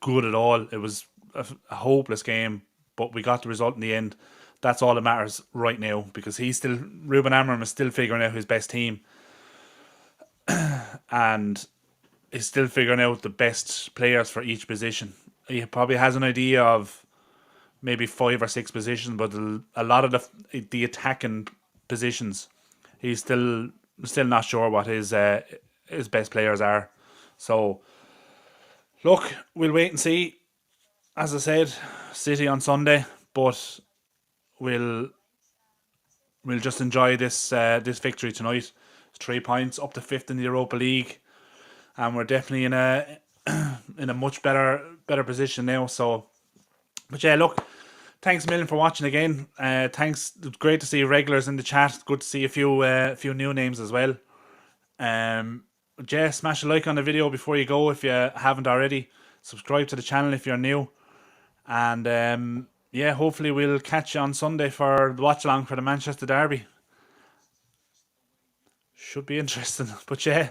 good at all. It was a hopeless game, but we got the result in the end. That's all that matters right now, because Ruben Amorim is still figuring out his best team, and he's still figuring out the best players for each position. He probably has an idea of maybe 5 or 6 positions, but a lot of the attacking positions, he's still not sure what his best players are. So look, we'll wait and see. As I said, City on Sunday, but we'll just enjoy this victory tonight. It's 3 points up to 5th in the Europa League, and we're definitely in a in a much better position now. So, but yeah, look, thanks a million for watching again. Thanks, great to see regulars in the chat. Good to see a few new names as well. Yeah, smash a like on the video before you go if you haven't already. Subscribe to the channel if you're new, and yeah, hopefully we'll catch you on Sunday for the watch along for the Manchester Derby. Should be interesting. But yeah,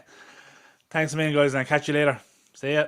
thanks a million, guys, and I'll catch you later. See ya.